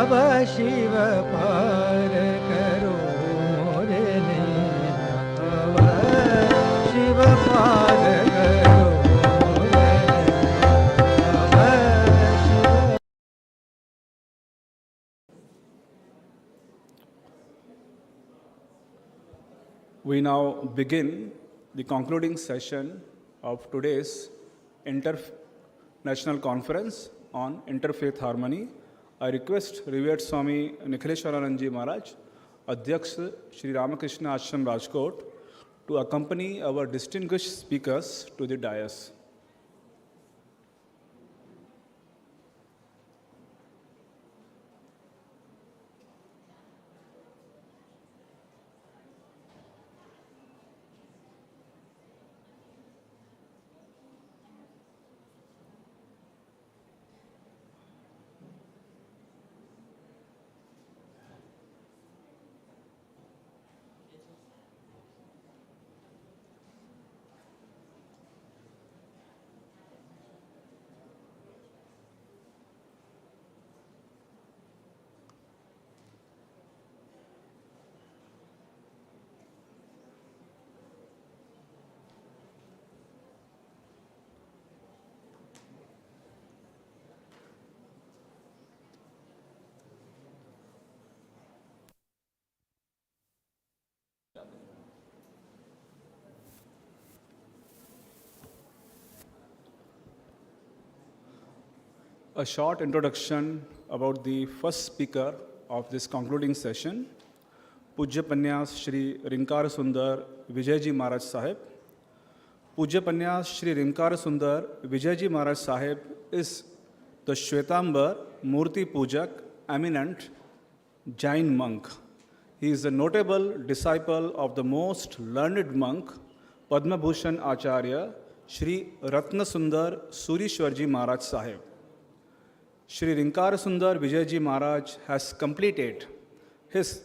शिव पार करो मोरे नैया, अब शिव पार करो मोरे नैया, अब Shiv. We now begin the concluding session of today's International Conference on Interfaith Harmony. I request Revered Swami Nikhileshwaranandji Maharaj, Adhyaksh Shri Ramakrishna Ashrama Rajkot, to accompany our distinguished speakers to the dais. A short introduction about the first speaker of this concluding session, Pujya Panyas Shri Rinkar Sundar Vijayji Maharaj Sahib. Pujya Panyas Shri Rinkar Sundar Vijayji Maharaj Sahib is the Shwetambar Murti Pujak, eminent Jain monk. He is a notable disciple of the most learned monk, Padma Bhushan Acharya, Shri Ratna Sundar Surishwarji Maharaj Sahib. Shri Rinkar Sundar Vijayji Maharaj has completed his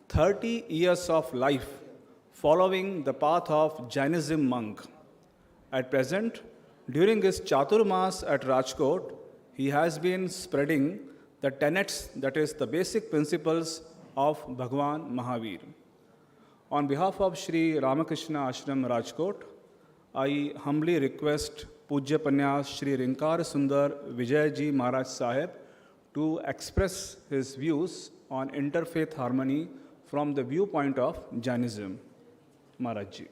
30 years of life following the path of Jainism monk. At present, during his Chaturmas at Rajkot, he has been spreading the tenets, that is, the basic principles of Bhagwan Mahavir. On behalf of Shri Ramakrishna Ashrama Rajkot, I humbly request Pujya Panyas Shri Rinkar Sundar Vijayji Maharaj Sahib to express his views on interfaith harmony from the viewpoint of Jainism. Maharajji.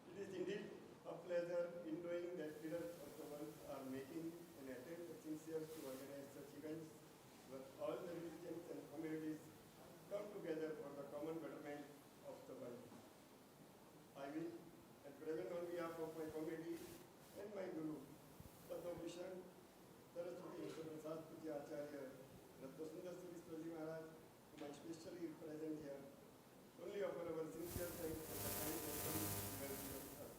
It is indeed a pleasure in knowing that leaders of the world are making an attempt sincere to organize such events where all the religions and communities come together for the common betterment of the world. I will, at present, on behalf of my committee and my Guru, Padma Bhushan, Saraswati Prasad Pujya Acharya, Ratna Sundar Surishwarji Maharaj, whom I specially present here, only offer our sincere thanks for the kind welcome you have given us.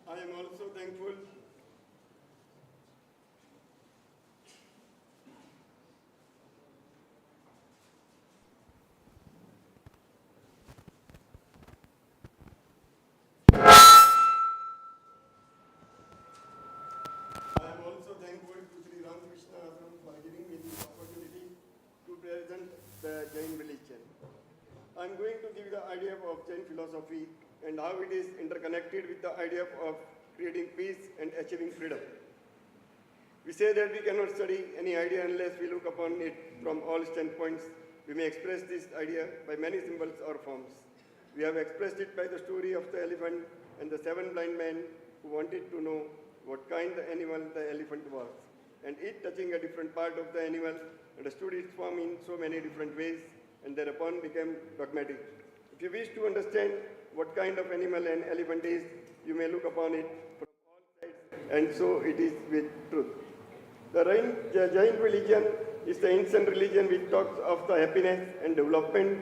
I am also thankful to Shri Ramakrishna Ashrama for giving me this opportunity to present the Jain religion. I am going to give the idea of Jain philosophy and how it is interconnected with the idea of creating peace and achieving freedom. We say that we cannot study any idea unless we look upon it from all standpoints. We may express this idea by many symbols or forms. We have expressed it by the story of the elephant and the 7 blind men who wanted to know what kind of animal the elephant was, and it touching a different part of the animal understood its form in so many different ways and thereupon became dogmatic. If you wish to understand what kind of animal an elephant is, you may look upon it from all sides, and so it is with truth. The Jain religion is the ancient religion which talks of the happiness and development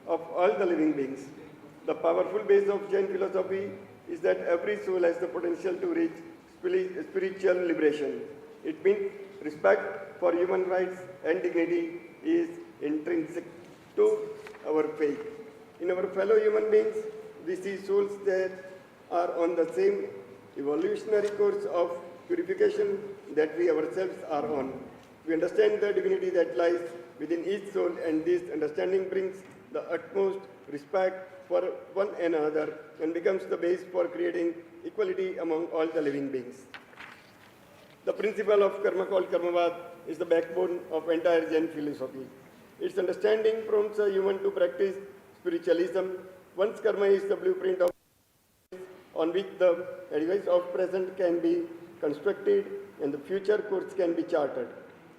of all the living beings. The powerful base of Jain philosophy is that every soul has the potential to reach spiritual liberation. It means respect for human rights and dignity is intrinsic to our faith. In our fellow human beings, we see souls that are on the same evolutionary course of purification that we ourselves are on. We understand the divinity that lies within each soul, and this understanding brings the utmost respect for one another and becomes the base for creating equality among all the living beings. The principle of karma, called Karmavad, is the backbone of entire Jain philosophy. Its understanding prompts a human to practice spiritualism. Once karma is the blueprint of on which the advice of present can be constructed and the future course can be charted.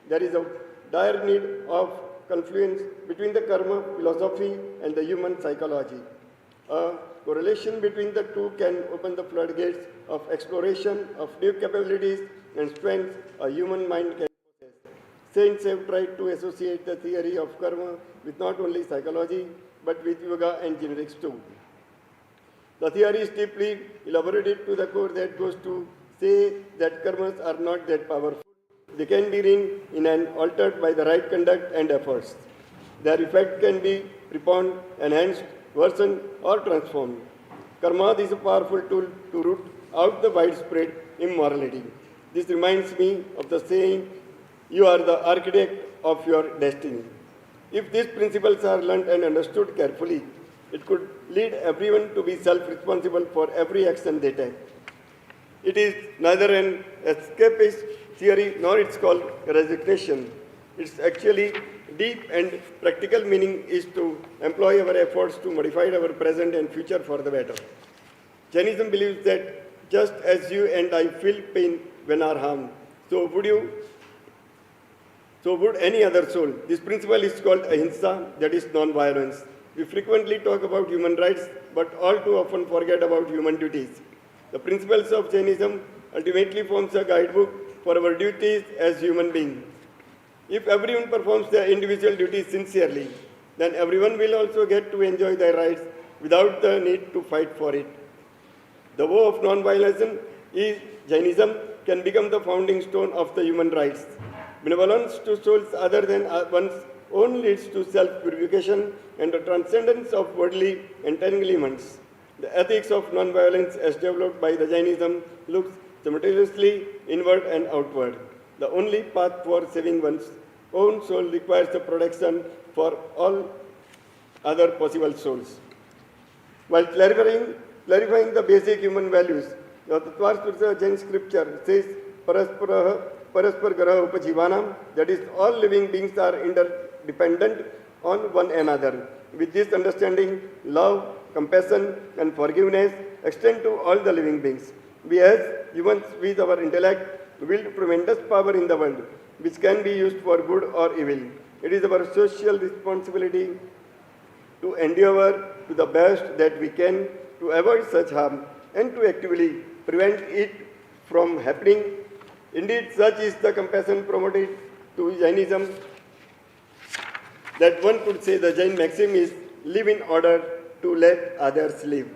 There is a dire need of confluence between the karma philosophy and the human psychology. A correlation between the two can open the floodgates of exploration of new capabilities and strengths a human mind can possess. Saints have tried to associate the theory of karma with not only psychology but with yoga and genetics too. The theory is deeply elaborated to the core that goes to say that karmas are not that powerful. They can be in and altered by the right conduct and efforts. Their effect can be preponed, enhanced, worsened, or transformed. Karma is a powerful tool to root out the widespread immorality. This reminds me of the saying, "You are the architect of your destiny." If these principles are learned and understood carefully, it could lead everyone to be self-responsible for every action they take. It is neither an escapist theory nor it's called resignation. It's actually deep and practical meaning is to employ our efforts to modify our present and future for the better. Jainism believes that just as you and I feel pain when are harmed, so would any other soul. This principle is called ahimsa, that is non-violence. We frequently talk about human rights, but all too often forget about human duties. The principles of Jainism ultimately forms a guidebook for our duties as human beings. If everyone performs their individual duties sincerely, then everyone will also get to enjoy their rights without the need to fight for it. The vow of non-violence is Jainism can become the founding stone of the human rights. Benevolence to souls other than one's own leads to self-purification and the transcendence of worldly entanglements. The ethics of non-violence as developed by the Jainism looks simultaneously inward and outward. The only path for saving one's own soul requires the protection for all other possible souls. While clarifying the basic human values, the Tattva Jain scripture says, Paraspar Graha Upajivanam, that is, all living beings are interdependent on one another. With this understanding, love, compassion, and forgiveness extend to all the living beings. We as humans with our intellect wield tremendous power in the world, which can be used for good or evil. It is our social responsibility to endeavor to the best that we can to avoid such harm and to actively prevent it from happening. Indeed, such is the compassion promoted to Jainism that one could say the Jain maxim is live in order to let others live.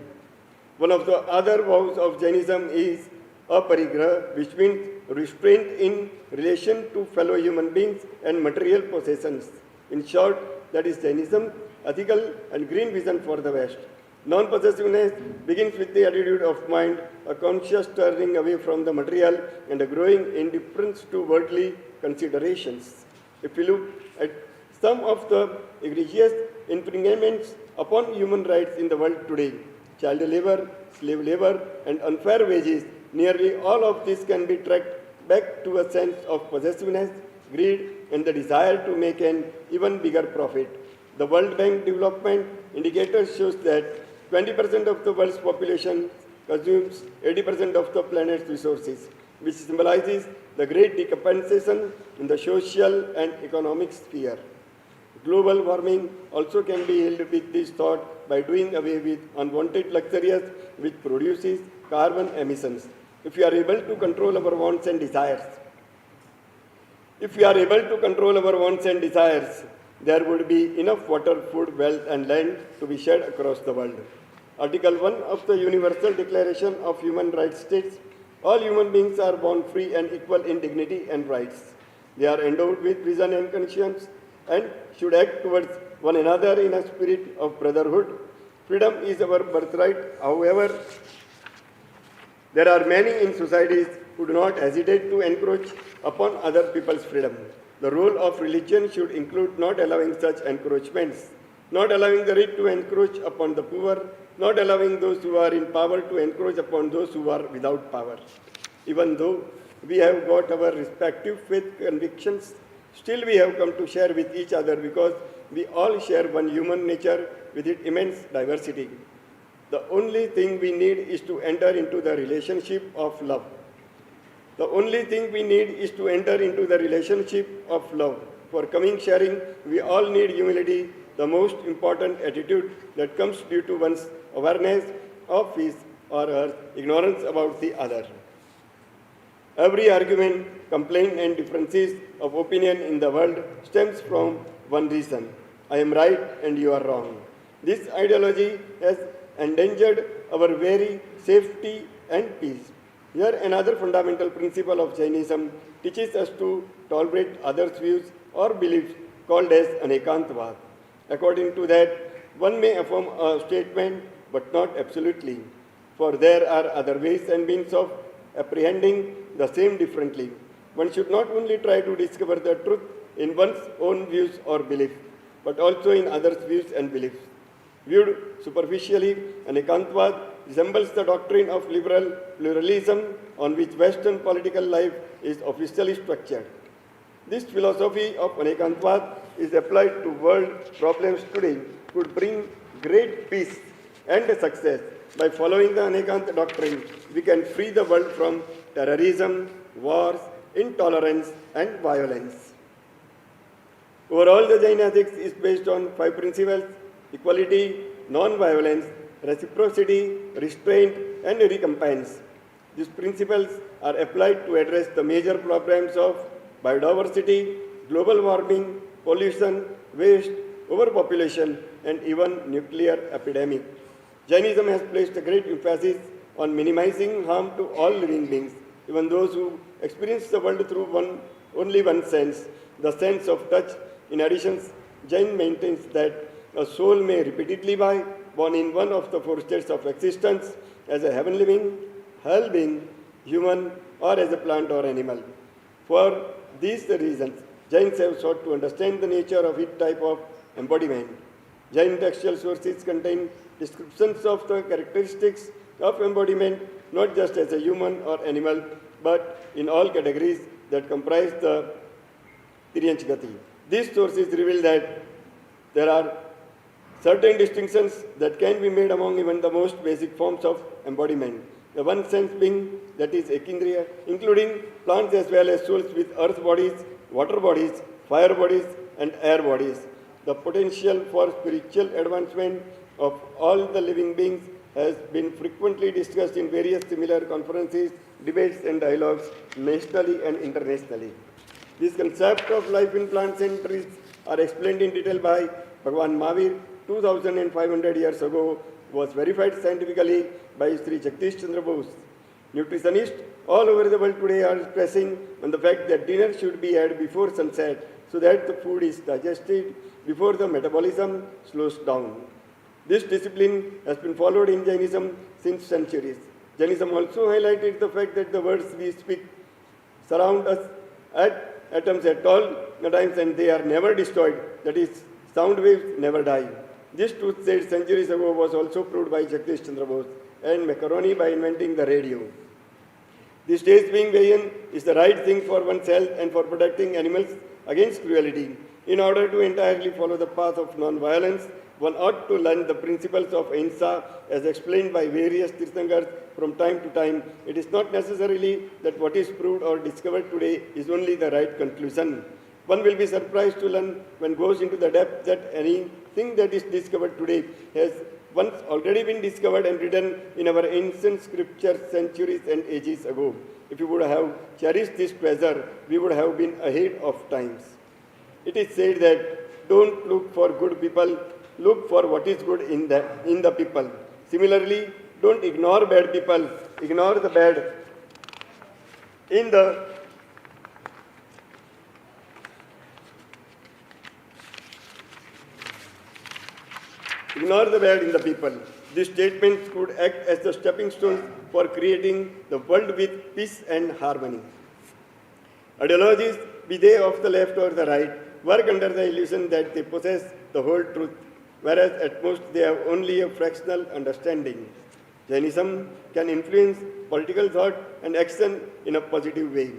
One of the other vows of Jainism is aparigraha, which means restraint in relation to fellow human beings and material possessions. In short, that is Jainism, ethical and green vision for the West. Non-possessiveness begins with the attitude of mind, a conscious turning away from the material and a growing indifference to worldly considerations. If we look at some of the egregious infringements upon human rights in the world today, child labor, slave labor, and unfair wages, nearly all of this can be tracked back to a sense of possessiveness, greed, and the desire to make an even bigger profit. The World Bank Development Indicator shows that 20% of the world's population consumes 80% of the planet's resources, which symbolizes the great decompensation in the social and economic sphere. Global warming also can be held with this thought by doing away with unwanted luxuries which produces carbon emissions. If we are able to control our wants and desires, there would be enough water, food, wealth, and land to be shared across the world. Article 1 of the Universal Declaration of Human Rights states, all human beings are born free and equal in dignity and rights. They are endowed with reason and conscience and should act towards one another in a spirit of brotherhood. Freedom is our birthright. However, there are many in societies who do not hesitate to encroach upon other people's freedom. The role of religion should include not allowing such encroachments, not allowing the rich to encroach upon the poor, not allowing those who are in power to encroach upon those who are without power. Even though we have got our respective faith convictions, still we have come to share with each other because we all share one human nature with its immense diversity. The only thing we need is to enter into the relationship of love. The only thing we need is to enter into the relationship of love. For coming sharing, we all need humility, the most important attitude that comes due to one's awareness of his or her ignorance about the other. Every argument, complaint, and differences of opinion in the world stems from one reason. I am right and you are wrong. This ideology has endangered our very safety and peace. Here, another fundamental principle of Jainism teaches us to tolerate others' views or beliefs called as anekantvad. According to that, one may affirm a statement but not absolutely, for there are other ways and means of apprehending the same differently. One should not only try to discover the truth in one's own views or beliefs, but also in others' views and beliefs. Viewed superficially, anekantvad resembles the doctrine of liberal pluralism on which Western political life is officially structured. This philosophy of anekantvad is applied to world problems today could bring great peace and success. By following the Anekant doctrine, we can free the world from terrorism, wars, intolerance, and violence. Overall, the Jain ethics is based on 5 principles: equality, non-violence, reciprocity, restraint, and recompense. These principles are applied to address the major problems of biodiversity, global warming, pollution, waste, overpopulation, and even nuclear epidemic. Jainism has placed a great emphasis on minimizing harm to all living beings, even those who experience the world through only one sense, the sense of touch. In addition, Jain maintains that a soul may repeatedly be born in one of the 4 states of existence, as a heaven living, hell being, human, or as a plant or animal. For these reasons, Jains have sought to understand the nature of each type of embodiment. Jain textual sources contain descriptions of the characteristics of embodiment, not just as a human or animal, but in all categories that comprise the Tiryanch Gati. These sources reveal that there are certain distinctions that can be made among even the most basic forms of embodiment. The one sense being, that is ekindriya, including plants as well as souls with earth bodies, water bodies, fire bodies, and air bodies. The potential for spiritual advancement of all the living beings has been frequently discussed in various similar conferences, debates, and dialogues, nationally and internationally. This concept of life in plants and trees are explained in detail by Bhagwan Mahavir 2,500 years ago, was verified scientifically by Sri Jagdish Chandra Bose. Nutritionists all over the world today are stressing on the fact that dinner should be had before sunset so that the food is digested before the metabolism slows down. This discipline has been followed in Jainism since centuries. Jainism also highlighted the fact that the words we speak surround us at atoms at all times and they are never destroyed, that is, sound waves never die. This truth said centuries ago was also proved by Jagdish Chandra Bose and Macaroni by inventing the radio. This stage being vegan is the right thing for one's health and for protecting animals against cruelty. In order to entirely follow the path of non-violence, one ought to learn the principles of ahimsa as explained by various Tirthankars from time to time. It is not necessarily that what is proved or discovered today is only the right conclusion. One will be surprised to learn when goes into the depth that anything that is discovered today has once already been discovered and written in our ancient scriptures centuries and ages ago. If we would have cherished this treasure, we would have been ahead of times. It is said that don't look for good people, look for what is good in the people. Similarly, don't ignore bad people, ignore the bad in the Ignore the bad in the people. These statements could act as the stepping stones for creating the world with peace and harmony. Ideologies, be they of the left or the right, work under the illusion that they possess the whole truth, whereas at most they have only a fractional understanding. Jainism can influence political thought and action in a positive way.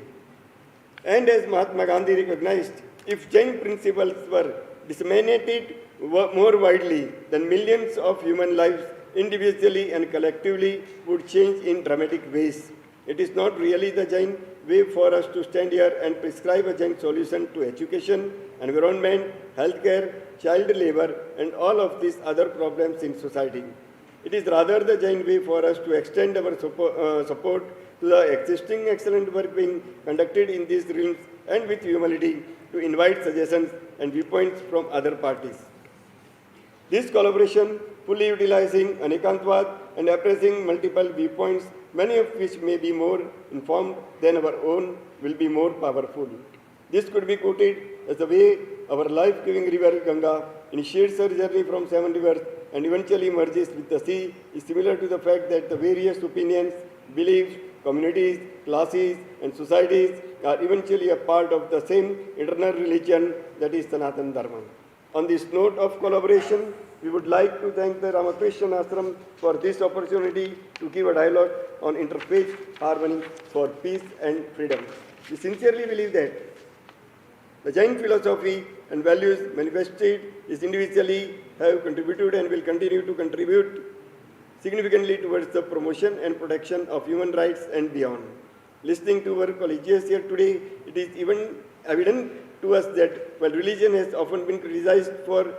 And as Mahatma Gandhi recognized, if Jain principles were disseminated more widely, then millions of human lives individually and collectively would change in dramatic ways. It is not really the Jain way for us to stand here and prescribe a Jain solution to education, environment, healthcare, child labor, and all of these other problems in society. It is rather the Jain way for us to extend our support to the existing excellent work being conducted in these realms and with humility to invite suggestions and viewpoints from other parties. This collaboration, fully utilizing Anekantvad and appraising multiple viewpoints, many of which may be more informed than our own, will be more powerful. This could be quoted as the way our life-giving river Ganga initiates her journey from 7 rivers and eventually merges with the sea is similar to the fact that the various opinions, beliefs, communities, classes, and societies are eventually a part of the same eternal religion, that is Sanatana Dharma. On this note of collaboration, we would like to thank the Ramakrishna Ashrama for this opportunity to give a dialogue on interfaith harmony for peace and freedom. We sincerely believe that the Jain philosophy and values manifested is individually have contributed and will continue to contribute significantly towards the promotion and protection of human rights and beyond. Listening to our colleagues here today, it is even evident to us that while religion has often been criticized for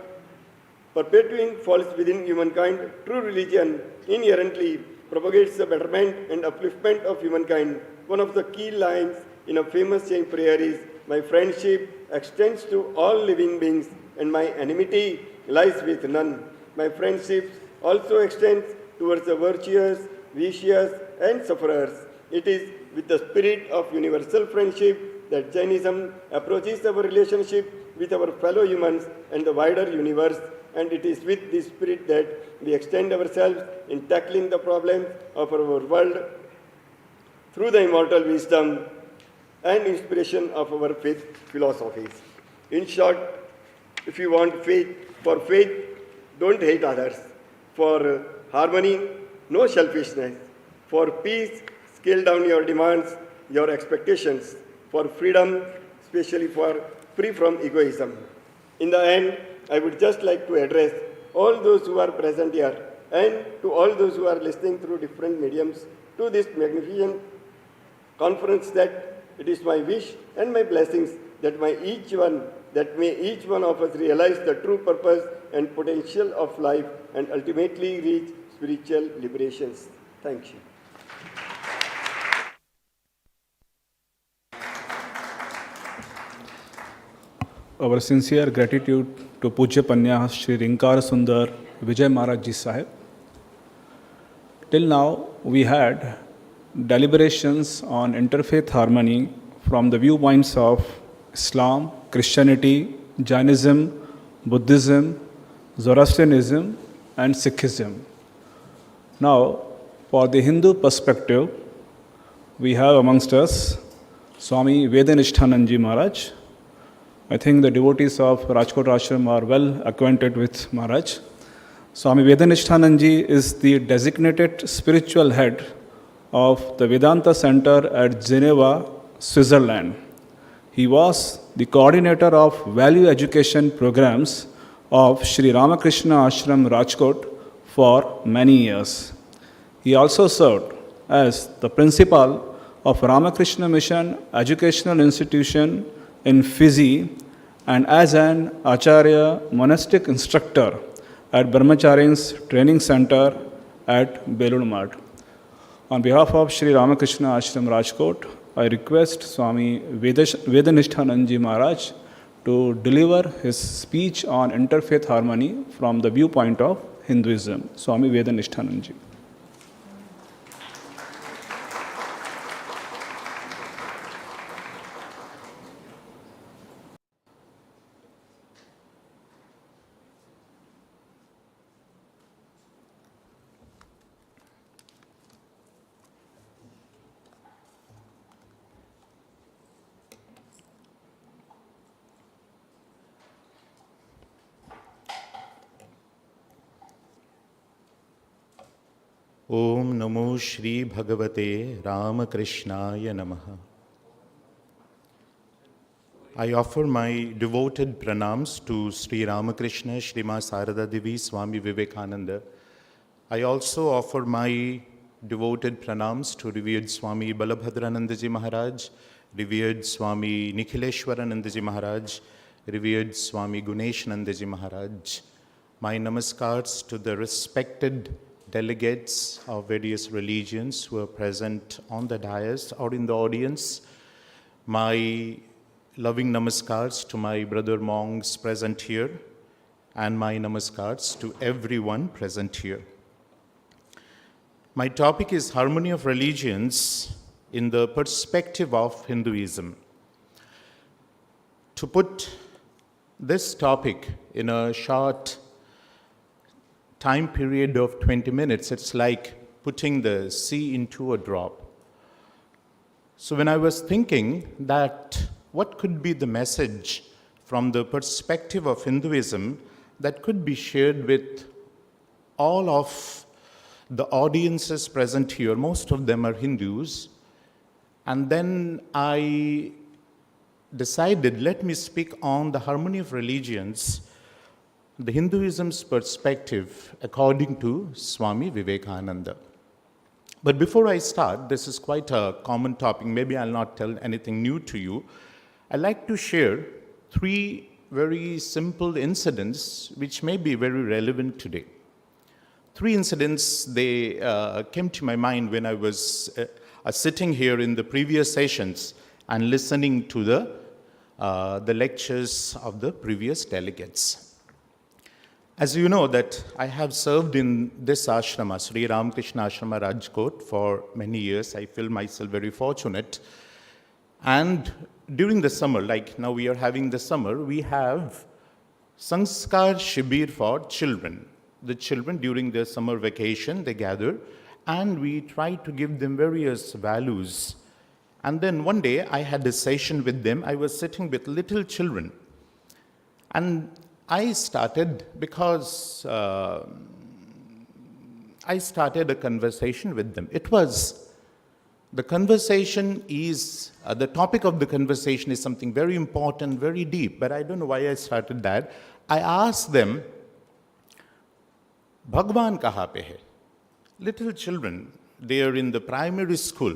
perpetuating faults within humankind, true religion inherently propagates the betterment and upliftment of humankind. One of the key lines in a famous Jain prayer is, "My friendship extends to all living beings and my enmity lies with none." My friendship also extends towards the virtuous, vicious, and sufferers. It is with the spirit of universal friendship that Jainism approaches our relationship with our fellow humans and the wider universe, and it is with this spirit that we extend ourselves in tackling the problems of our world through the immortal wisdom and inspiration of our faith philosophies. In short, if you want faith, for faith, don't hate others. For harmony, no selfishness. For peace, scale down your demands, your expectations. For freedom, especially for free from egoism. In the end, I would just like to address all those who are present here and to all those who are listening through different mediums to this magnificent conference that it is my wish and my blessings that may each one of us realize the true purpose and potential of life and ultimately reach spiritual liberations. Thank you. Our sincere gratitude to Pujya Panya Shri Rinkara Sundar Vijay Maharaj Ji Sahib. Till now, we had deliberations on interfaith harmony from the viewpoints of Islam, Christianity, Jainism, Buddhism, Zoroastrianism, and Sikhism. Now, for the Hindu perspective, we have amongst us Swami Vedanishtananji Maharaj. I think the devotees of Rajkot Ashram are well acquainted with Maharaj. Swami Vedanishtananji is the designated spiritual head of the Vedanta Center at Geneva, Switzerland. He was the coordinator of value education programs of Shri Ramakrishna Ashram Rajkot for many years. He also served as the principal of Ramakrishna Mission Educational Institution in Fiji and as an Acharya monastic instructor at Brahmacharin's Training Center at Belur Math. On behalf of Shri Ramakrishna Ashram Rajkot, I request Swami Vedanishtananji Maharaj to deliver his speech on interfaith harmony from the viewpoint of Hinduism, Swami Vedanishtanand ji. Om Namo Shri Bhagavate Ramakrishnaaya Namaha. I offer my devoted pranams to Shri Ramakrishna, Shrima Sarada Devi, Swami Vivekananda. I also offer my devoted pranams to revered Swami Balabhadranandaji Maharaj, revered Swami Nikhileshwaranandaji Maharaj, revered Swami Guneshanandaji Maharaj. My namaskars to the respected delegates of various religions who are present on the dais or in the audience. My loving namaskars to my brother monks present here, and my namaskars to everyone present here. My topic is Harmony of Religions in the perspective of Hinduism. To put this topic in a short time period of 20 minutes, it's like putting the sea into a drop. So when I was thinking that what could be the message from the perspective of Hinduism that could be shared with all of the audiences present here, most of them are Hindus, and then I decided, let me speak on the harmony of religions, the Hinduism's perspective according to Swami Vivekananda. But before I start, this is quite a common topic, maybe I'll not tell anything new to you. I'd like to share 3 very simple incidents which may be very relevant today. 3 incidents, they came to my mind when I was sitting here in the previous sessions and listening to the lectures of the previous delegates. As you know that I have served in this ashrama, Shri Ramakrishna Ashrama, Rajkot, for many years. I feel myself very fortunate. And during the summer, like now we are having the summer, we have Sanskar Shibir for children. The children during their summer vacation, they gather and we try to give them various values. And then one day I had a session with them. I was sitting with little children. And I started because I started a conversation with them. It was, the conversation is, the topic of the conversation is something very important, very deep, but I don't know why I started that. I asked them, Bhagwan kaha pe hai? Little children, they are in the primary school.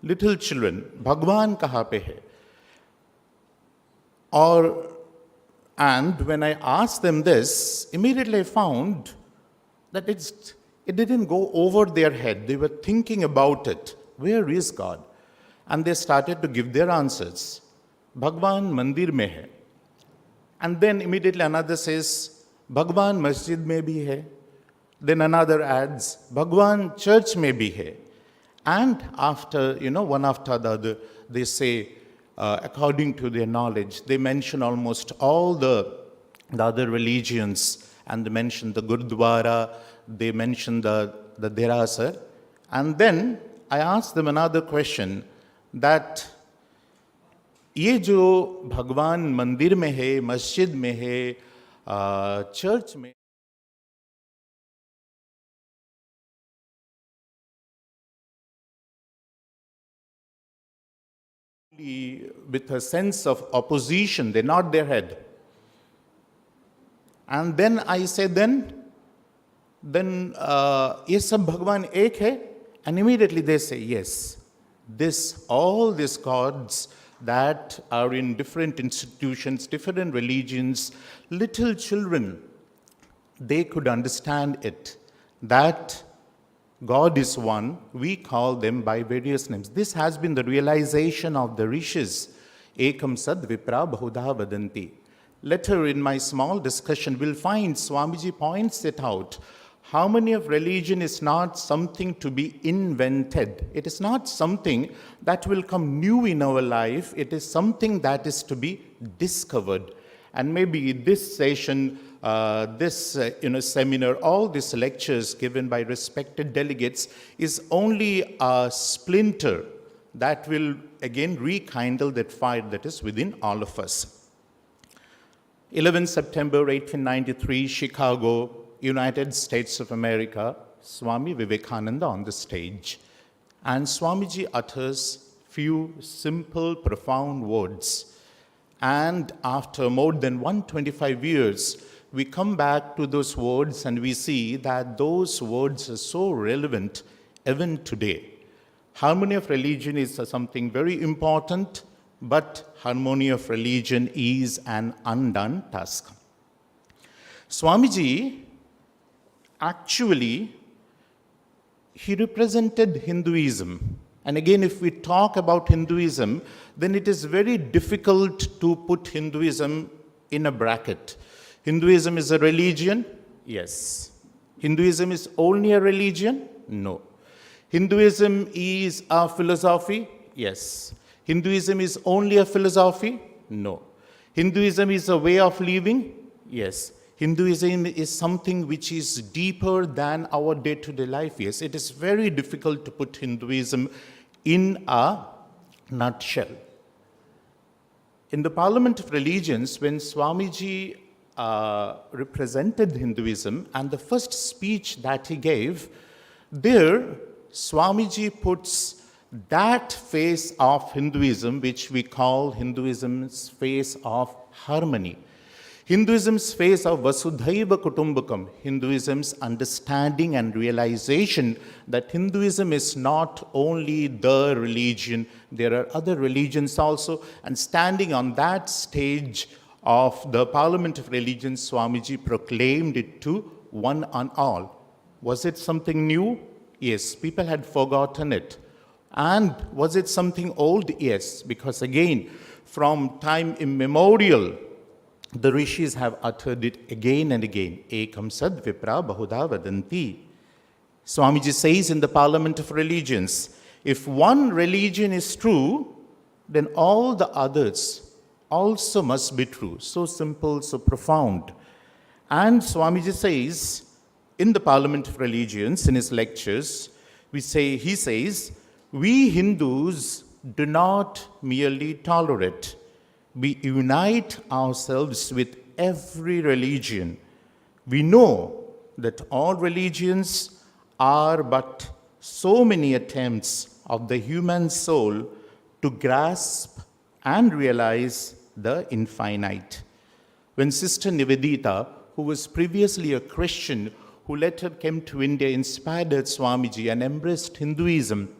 Little children, Bhagwan kaha pe hai? And when I asked them this, immediately I found that it didn't go over their head. They were thinking about it. Where is God? And they started to give their answers. Bhagwan mandir mein hai. And then immediately another says, Bhagwan masjid mein bhi hai. Then another adds, Bhagwan church mein bhi hai. And after, one after the other, they say, according to their knowledge, they mention almost all the other religions, and they mention the Gurdwara, they mention the Derasar. And then I asked them another question, that ye jo Bhagwan mandir mein hai, masjid mein hai, church mein, with a sense of opposition, they nod their head. And then I say, then ye sab Bhagwan ek hai? And immediately they say, yes. All these gods that are in different institutions, different religions, little children, they could understand it. That God is one, we call them by various names. This has been the realization of the rishis. Ekam sad vipra bahudha vadanti. Later in my small discussion, we'll find Swamiji points it out, Harmony of religion is not something to be invented. It is not something that will come new in our life. It is something that is to be discovered. And maybe this session, this seminar, all these lectures given by respected delegates is only a splinter that will again rekindle that fire that is within all of us. 11 September 1893, Chicago, United States of America, Swami Vivekananda on the stage. And Swamiji utters few simple, profound words. And after more than 125 years, we come back to those words and we see that those words are so relevant even today. Harmony of religion is something very important, but harmony of religion is an undone task. Swamiji, actually, he represented Hinduism. And again, if we talk about Hinduism, then it is very difficult to put Hinduism in a bracket. Hinduism is a religion? Yes. Hinduism is only a religion? No. Hinduism is a philosophy? Yes. Hinduism is only a philosophy? No. Hinduism is a way of living? Yes. Hinduism is something which is deeper than our day-to-day life. Yes, it is very difficult to put Hinduism in a nutshell. In the Parliament of Religions, when Swamiji represented Hinduism, and the first speech that he gave, there Swamiji puts that face of Hinduism, which we call Hinduism's face of harmony. Hinduism's face of Vasudhaiva Kutumbakam, Hinduism's understanding and realization that Hinduism is not only the religion, there are other religions also, and standing on that stage of the Parliament of Religions, Swamiji proclaimed it to one and all. Was it something new? Yes, people had forgotten it. And was it something old? Yes, because again, from time immemorial, the rishis have uttered it again and again. Ekam sad vipra bahuda vadanti. Swamiji says in the Parliament of Religions, if one religion is true, then all the others also must be true. So simple, so profound. And Swamiji says in the Parliament of Religions, in his lectures, he says, we Hindus do not merely tolerate. We unite ourselves with every religion. We know that all religions are but so many attempts of the human soul to grasp and realize the infinite. When Sister Nivedita, who was previously a Christian, who later came to India, inspired Swamiji and embraced Hinduism,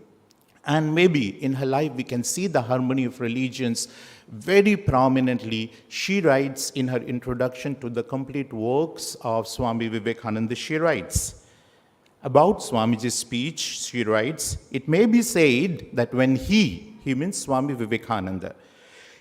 and maybe in her life we can see the harmony of religions very prominently. She writes in her introduction to the complete works of Swami Vivekananda, she writes about Swamiji's speech, she writes, it may be said that when he means Swami Vivekananda,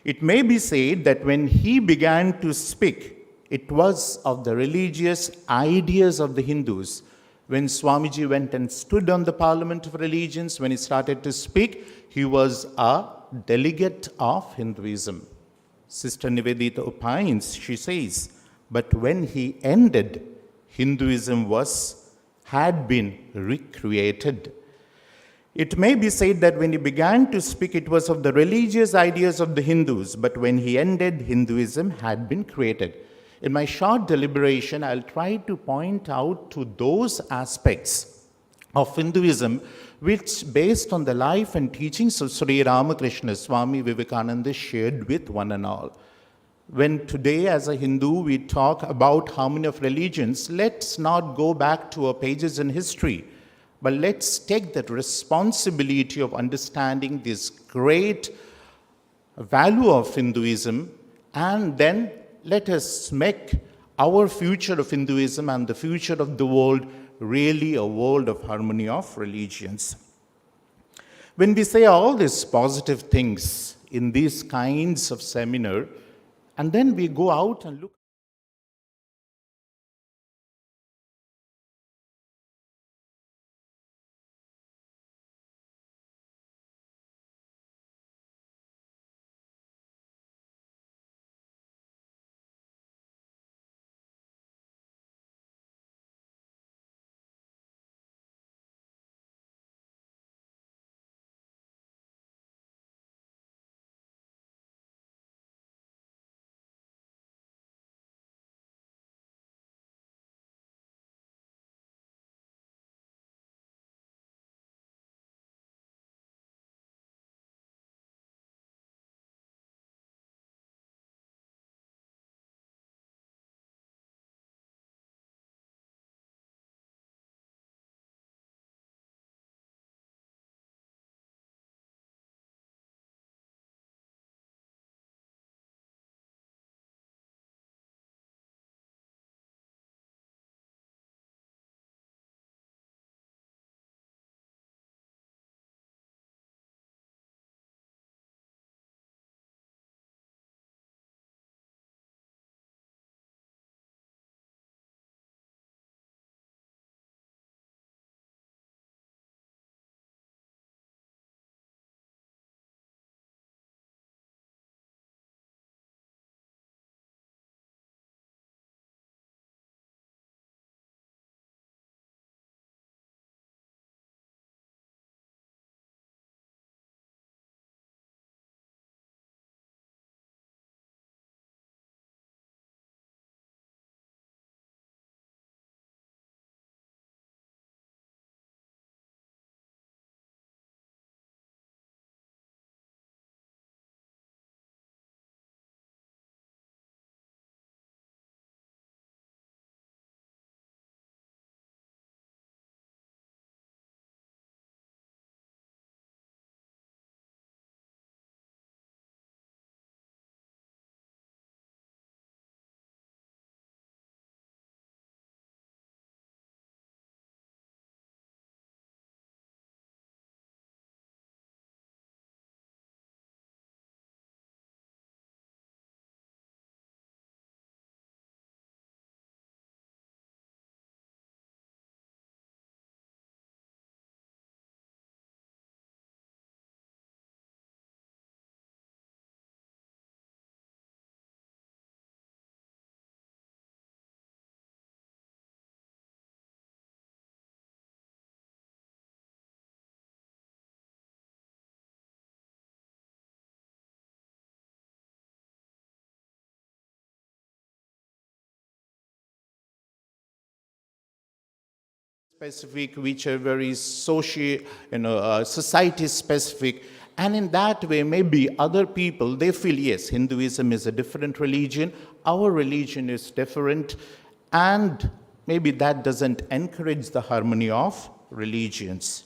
it may be said that when he began to speak, it was of the religious ideas of the Hindus. When Swamiji went and stood on the Parliament of Religions, when he started to speak, he was a delegate of Hinduism. Sister Nivedita opines, she says, but when he ended, Hinduism had been recreated. It may be said that when he began to speak, it was of the religious ideas of the Hindus, but when he ended, Hinduism had been created. In my short deliberation, I'll try to point out to those aspects of Hinduism which, based on the life and teachings of Shri Ramakrishna, Swami Vivekananda shared with one and all. When today as a Hindu we talk about harmony of religions, let's not go back to our pages in history, but let's take that responsibility of understanding this great value of Hinduism, and then let us make our future of Hinduism and the future of the world really a world of harmony of religions. When we say all these positive things in these kinds of seminar, and then we go out and look specific, which are very society specific. And in that way, maybe other people, they feel, yes, Hinduism is a different religion, our religion is different, and maybe that doesn't encourage the harmony of religions.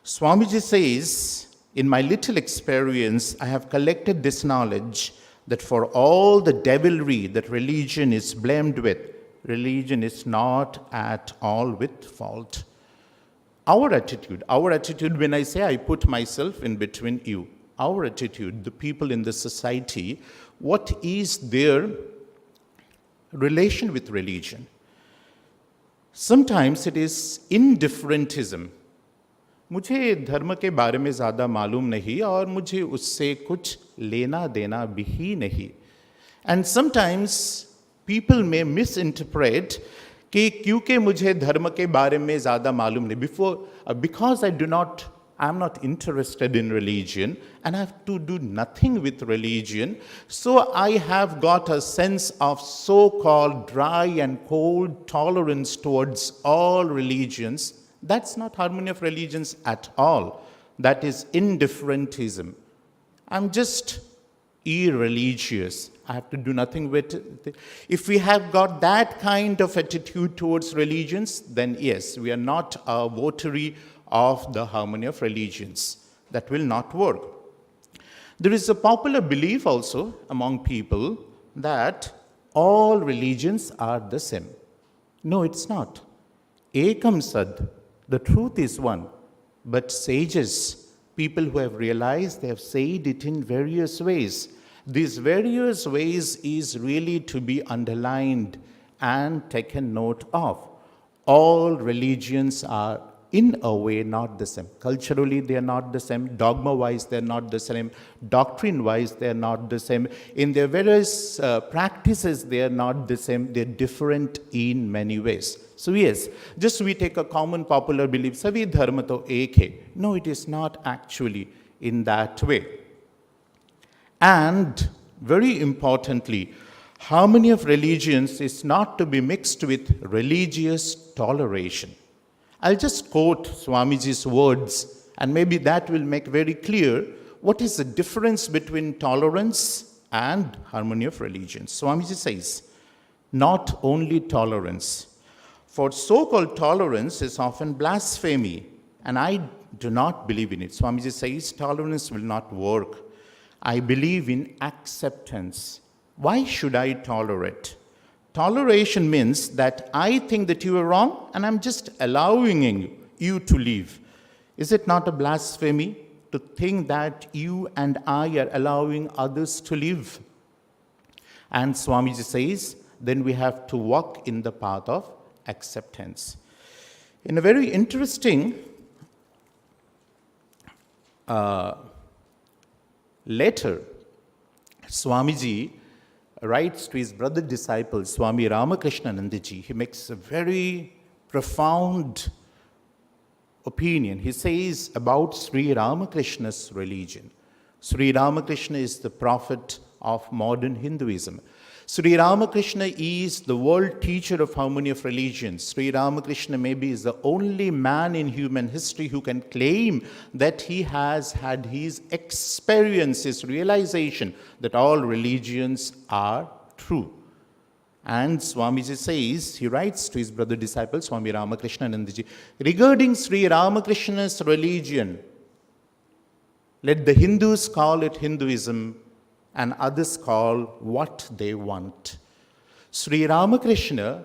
Swamiji says, in my little experience, I have collected this knowledge that for all the devilry that religion is blamed with, religion is not at all with fault. Our attitude, when I say I put myself in between you, our attitude, the people in the society, what is their relation with religion? Sometimes it is indifferentism. मुझे धर्म के बारे में ज़्यादा मालूम नहीं और मुझे उससे कुछ लेना देना भी नहीं. And sometimes people may misinterpret कि क्योंकि मुझे धर्म के बारे में ज़्यादा मालूम नहीं, because I'm not interested in religion and I have to do nothing with religion, so I have got a sense of so-called dry and cold tolerance towards all religions. That's not harmony of religions at all. That is indifferentism. I'm just irreligious. I have to do nothing with it. If we have got that kind of attitude towards religions, then yes, we are not a votary of the harmony of religions. That will not work. There is a popular belief also among people that all religions are the same. No, it's not. Ekam Sad, the truth is one. But sages, people who have realized, they have said it in various ways. These various ways is really to be underlined and taken note of. All religions are in a way not the same. Culturally, they are not the same. Dogma-wise, they are not the same. Doctrine-wise, they are not the same. In their various practices, they are not the same. They are different in many ways. So yes, just we take a common popular belief, Savi dharma to ek hai. No, it is not actually in that way. And very importantly, harmony of religions is not to be mixed with religious toleration. I'll just quote Swamiji's words, and maybe that will make very clear what is the difference between tolerance and harmony of religions. Swamiji says, not only tolerance. For so-called tolerance is often blasphemy, and I do not believe in it. Swamiji says tolerance will not work. I believe in acceptance. Why should I tolerate? Toleration means that I think that you are wrong and I'm just allowing you to live. Is it not a blasphemy to think that you and I are allowing others to live? And Swamiji says, then we have to walk in the path of acceptance. In a very interesting letter, Swamiji writes to his brother disciple, Swami Ramakrishna Nandaji. He makes a very profound opinion. He says about Shri Ramakrishna's religion. Shri Ramakrishna is the prophet of modern Hinduism. Shri Ramakrishna is the world teacher of harmony of religions. Shri Ramakrishna maybe is the only man in human history who can claim that he has had his experience, his realization that all religions are true. And Swamiji says, he writes to his brother disciple, Swami Ramakrishna Nandaji, regarding Shri Ramakrishna's religion, let the Hindus call it Hinduism and others call what they want. Shri Ramakrishna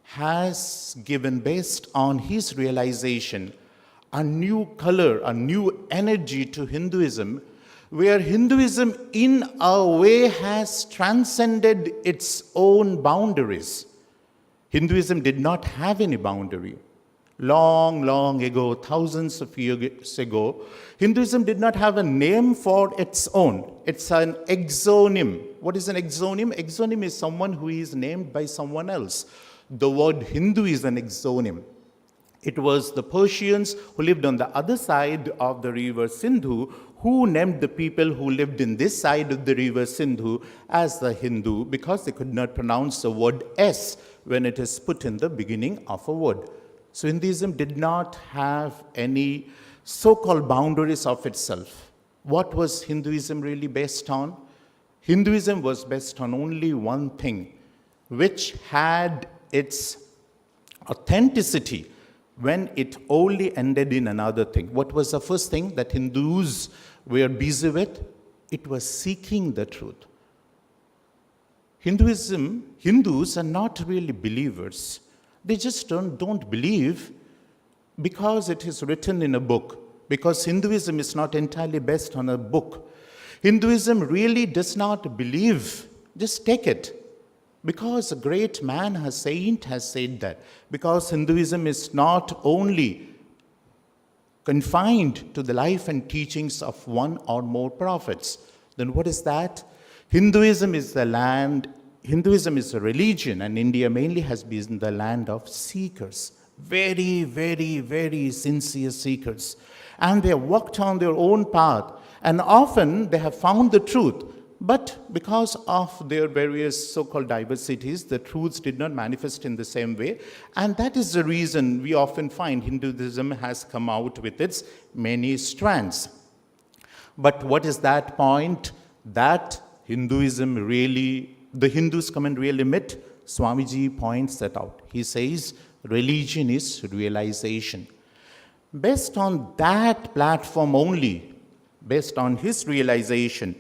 has given, based on his realization, a new color, a new energy to Hinduism, where Hinduism in a way has transcended its own boundaries. Hinduism did not have any boundary. Long, long ago, thousands of years ago, Hinduism did not have a name for its own. It's an exonym. What is an exonym? Exonym is someone who is named by someone else. The word Hindu is an exonym. It was the Persians who lived on the other side of the river Sindhu who named the people who lived in this side of the river Sindhu as the Hindu because they could not pronounce the word S when it is put in the beginning of a word. So Hinduism did not have any so-called boundaries of itself. What was Hinduism really based on? Hinduism was based on only one thing, which had its authenticity when it only ended in another thing. What was the first thing that Hindus were busy with? It was seeking the truth. Hindus are not really believers. They just don't believe because it is written in a book. Because Hinduism is not entirely based on a book. Hinduism really does not believe. Just take it. Because a great man, a saint has said that. Because Hinduism is not only confined to the life and teachings of one or more prophets. Then what is that? Hinduism is a religion, and India mainly has been the land of seekers. Very, very, very sincere seekers. And they have walked on their own path. And often they have found the truth. But because of their various so-called diversities, the truths did not manifest in the same way. And that is the reason we often find Hinduism has come out with its many strands. But what is that point? That Hinduism really, the Hindus come and really admit, Swamiji points that out. He says, religion is realization. Based on that platform only, based on his realization,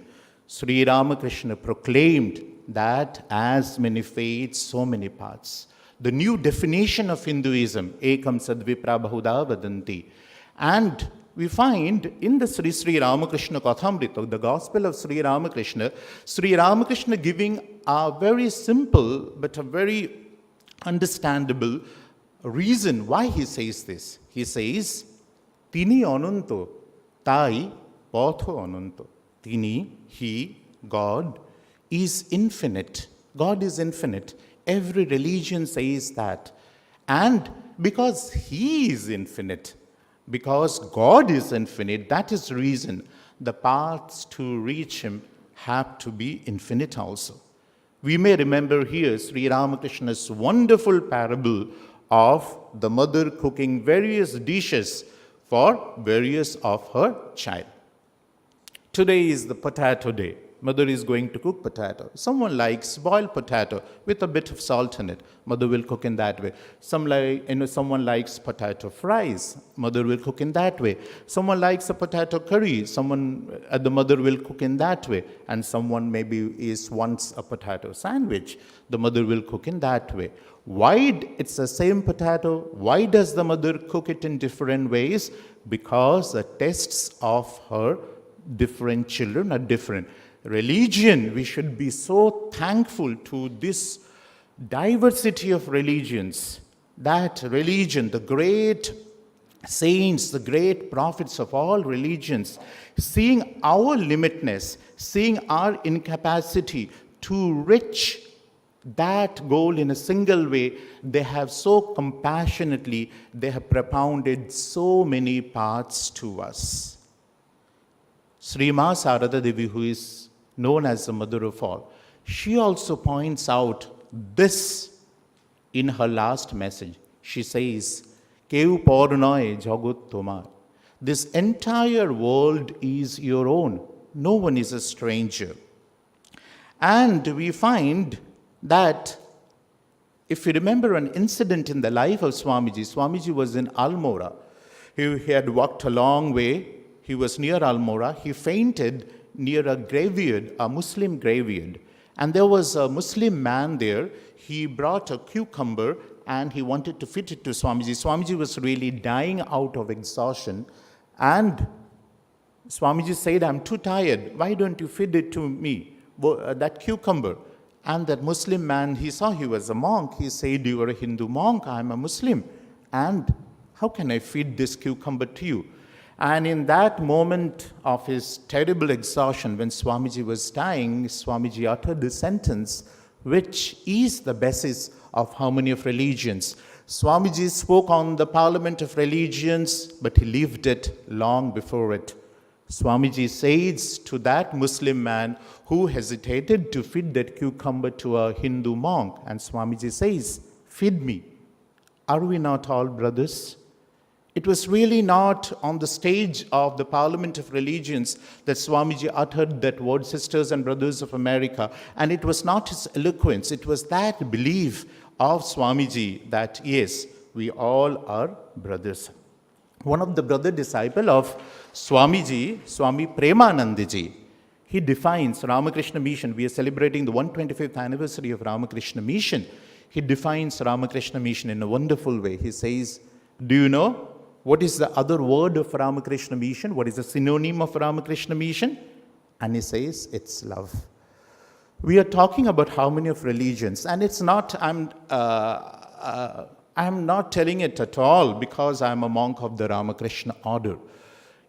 Shri Ramakrishna proclaimed that as many faiths, so many paths. The new definition of Hinduism, Ekam Sadvipra Bahuda Vadanti. And we find in the Sri Ramakrishna Kathamrita, the Gospel of Sri Ramakrishna giving a very simple but a very understandable reason why he says this. He says, Tini Ananto, Tai Patho Ananto. Tini, he, God, is infinite. God is infinite. Every religion says that. And because he is infinite, because God is infinite, that is the reason the paths to reach him have to be infinite also. We may remember here Sri Ramakrishna's wonderful parable of the mother cooking various dishes for various of her child. Today is the potato day. Mother is going to cook potato. Someone likes boiled potato with a bit of salt in it. Mother will cook in that way. Someone likes potato fries. Mother will cook in that way. Someone likes a potato curry. The mother will cook in that way. And someone maybe wants a potato sandwich. The mother will cook in that way. Why it's the same potato? Why does the mother cook it in different ways? Because the tastes of her different children are different. Religion, we should be so thankful to this diversity of religions. That religion, the great saints, the great prophets of all religions, seeing our limitness, seeing our incapacity to reach that goal in a single way, they have so compassionately, they have propounded so many paths to us. Sri Ma Sarada Devi, who is known as the mother of all, she also points out this in her last message. She says, Keu Pornoy Jagut Tomar. This entire world is your own. No one is a stranger. And we find that if you remember an incident in the life of Swamiji was in Almora. He had walked a long way. He was near Almora. He fainted near a graveyard, a Muslim graveyard. And there was a Muslim man there. He brought a cucumber and he wanted to feed it to Swamiji. Swamiji was really dying out of exhaustion. And Swamiji said, I'm too tired. Why don't you feed it to me, that cucumber? And that Muslim man, he saw he was a monk. He said, you are a Hindu monk, I am a Muslim. And how can I feed this cucumber to you? And in that moment of his terrible exhaustion, when Swamiji was dying, Swamiji uttered this sentence, which is the basis of harmony of religions. Swamiji spoke on the parliament of religions, but he lived it long before it. Swamiji says to that Muslim man who hesitated to feed that cucumber to a Hindu monk, and Swamiji says, feed me. Are we not all brothers? It was really not on the stage of the Parliament of Religions that Swamiji uttered that word, sisters and brothers of America. And it was not his eloquence, it was that belief of Swamiji that, yes, we all are brothers. One of the brother disciple of Swamiji, Swami Premanandji, he defines Ramakrishna Mission. We are celebrating the 125th anniversary of Ramakrishna Mission. He defines Ramakrishna Mission in a wonderful way. He says, do you know what is the other word of Ramakrishna Mission? What is the synonym of Ramakrishna Mission? And he says, it's love. We are talking about harmony of religions, and it's not, I'm not telling it at all because I'm a monk of the Ramakrishna order.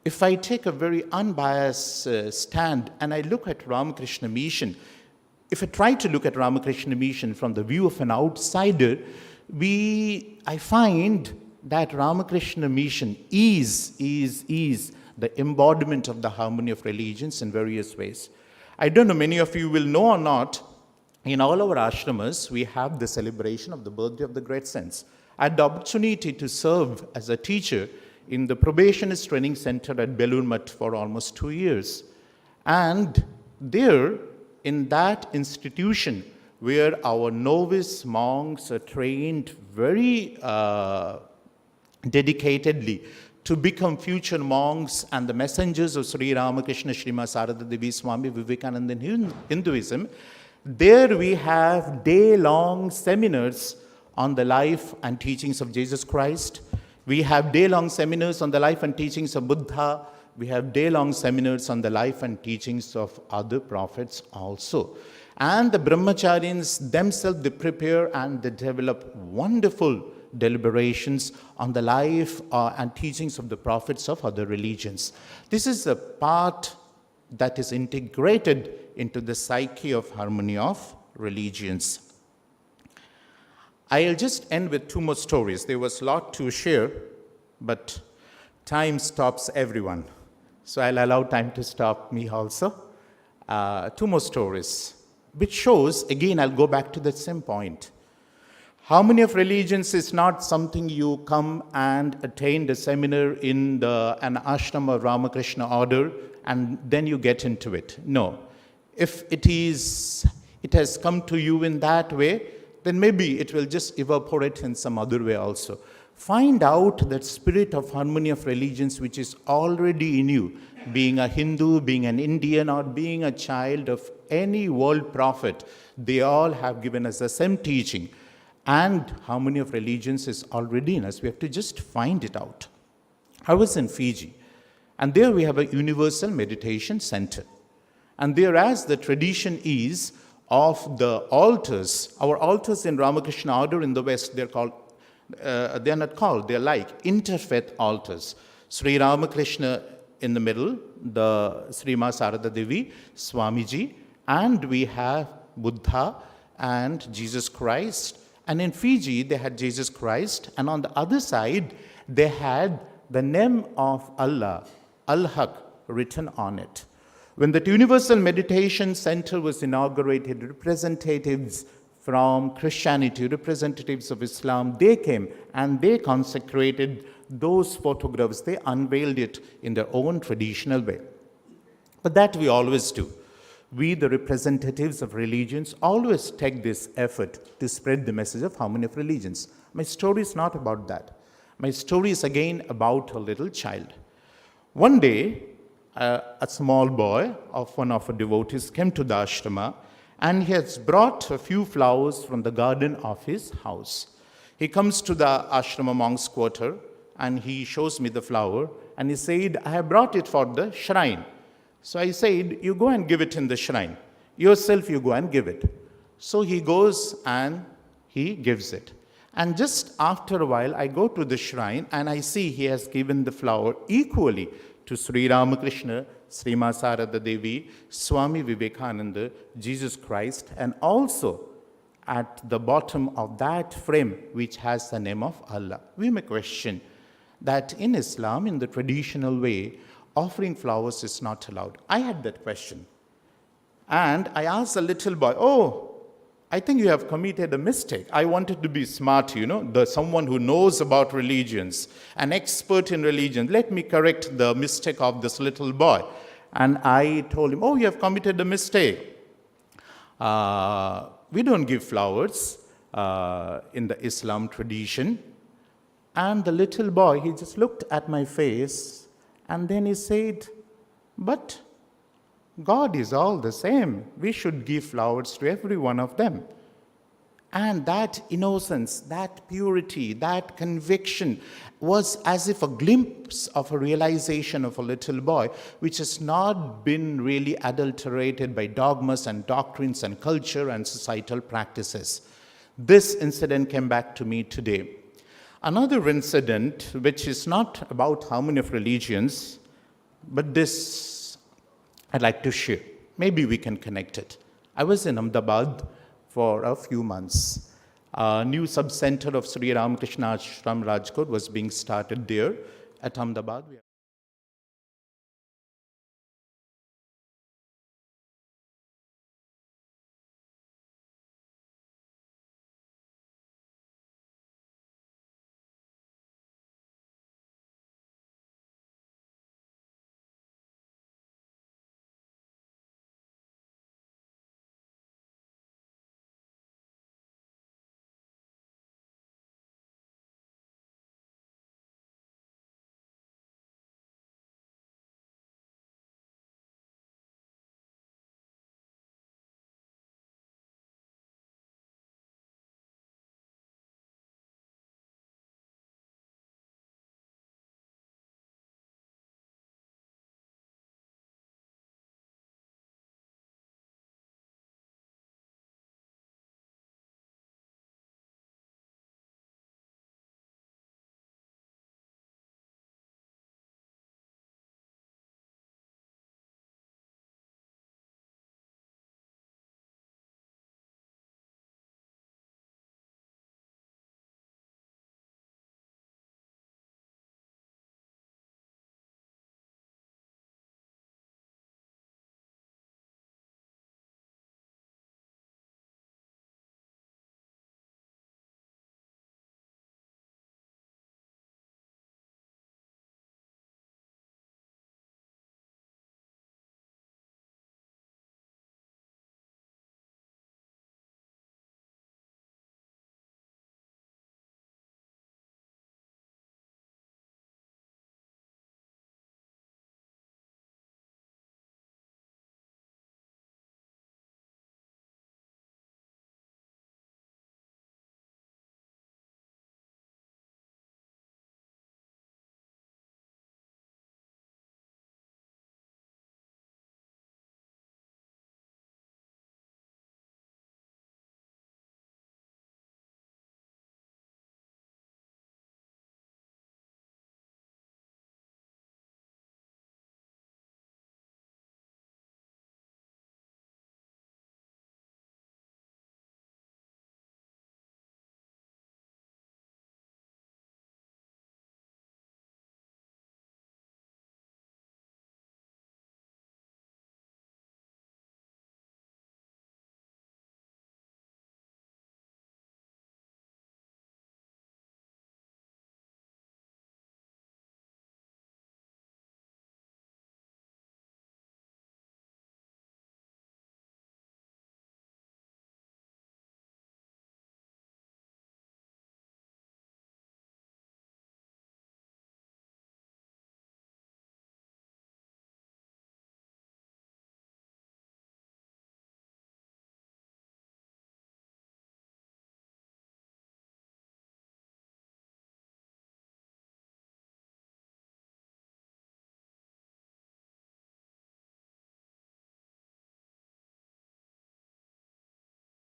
If I take a very unbiased stand and I look at Ramakrishna Mission, if I try to look at Ramakrishna Mission from the view of an outsider, I find that Ramakrishna Mission is the embodiment of the harmony of religions in various ways. I don't know, many of you will know or not, in all our ashramas, we have the celebration of the birthday of the great saints. I had the opportunity to serve as a teacher in the probationist training center at Belur for almost 2 years. And there, in that institution, where our novice monks are trained very dedicatedly to become future monks and the messengers of Shri Ramakrishna Ashrama Sarada Devi Swami Vivekananda in Hinduism, there we have day-long seminars on the life and teachings of Jesus Christ. We have day-long seminars on the life and teachings of Buddha. We have day-long seminars on the life and teachings of other prophets also. And the brahmacharyans themselves, they prepare and they develop wonderful deliberations on the life and teachings of the prophets of other religions. This is a part that is integrated into the psyche of harmony of religions. I'll just end with 2 more stories. There was a lot to share, but time stops everyone. So I'll allow time to stop me also. 2 more stories, which shows, again, I'll go back to the same point. Harmony of religions is not something you come and attend a seminar in an ashrama of Ramakrishna order and then you get into it. No. If it has come to you in that way, then maybe it will just evaporate in some other way also. Find out that spirit of harmony of religions which is already in you, being a Hindu, being an Indian, or being a child of any world prophet. They all have given us the same teaching. And harmony of religions is already in us. We have to just find it out. I was in Fiji, and there we have a universal meditation center. And there, as the tradition is of the altars, our altars in Ramakrishna order in the West, they're like interfaith altars. Shri Ramakrishna in the middle, the Sri Ma Sarada Devi, Swamiji, and we have Buddha and Jesus Christ. And in Fiji, they had Jesus Christ, and on the other side, they had the name of Allah, Al-Haq, written on it. When the Universal Meditation Center was inaugurated, representatives from Christianity, representatives of Islam, they came and they consecrated those photographs. They unveiled it in their own traditional way. But that we always do. We, the representatives of religions, always take this effort to spread the message of harmony of religions. My story is not about that. My story is again about a little child. One day, a small boy of one of our devotees came to the ashrama, and he has brought a few flowers from the garden of his house. He comes to the ashrama monk's quarter, and he shows me the flower, and he said, I have brought it for the shrine. So I said, you go and give it in the shrine. Yourself, you go and give it. So he goes and he gives it. And just after a while, I go to the shrine and I see he has given the flower equally to Shri Ramakrishna, Sri Ma Sarada Devi, Swami Vivekananda, Jesus Christ, and also at the bottom of that frame, which has the name of Allah. We may question that in Islam, in the traditional way, offering flowers is not allowed. I had that question. And I asked the little boy, I think you have committed a mistake. I wanted to be smart, someone who knows about religions, an expert in religion. Let me correct the mistake of this little boy. And I told him, oh, you have committed a mistake. We don't give flowers in the Islam tradition. And the little boy, he just looked at my face, and then he said, but God is all the same. We should give flowers to every one of them. And that innocence, that purity, that conviction was as if a glimpse of a realization of a little boy, which has not been really adulterated by dogmas and doctrines and culture and societal practices. This incident came back to me today. Another incident, which is not about harmony of religions, but this I'd like to share. Maybe we can connect it. I was in Ahmedabad for a few months. A new sub-center of Shri Ramakrishna Ashrama, Rajkot, was being started there at Ahmedabad.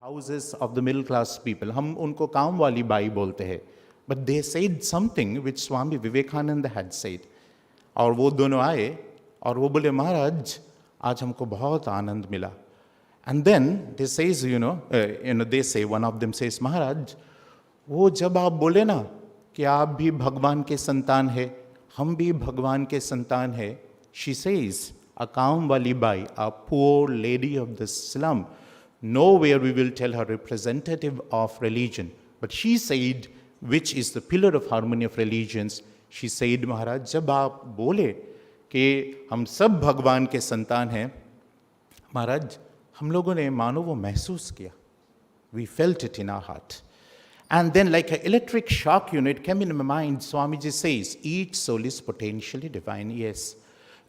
Houses of the middle class people. हम उनको काम वाली by बोलते हैं. But they said something which Swami Vivekananda had said. और वो दोनों आए और वो बोले महाराज आज हमको बहुत आनंद मिला. And then they says, they say, one of them says, महाराज वो जब आप बोले ना कि आप भी भगवान के संतान है, हम भी भगवान के संतान है, she says, a काम वाली by, a poor lady of the slum, Nowhere we will tell her representative of religion. But she said, which is the pillar of harmony of religions, she said, Maharaj, जब आप बोले कि हम सब भगवान के संतान हैं, महाराज हम लोगों ने मानो वो महसूस किया. We felt it in our heart. And then like an electric shock unit came in my mind. Swamiji says, each soul is potentially divine. Yes,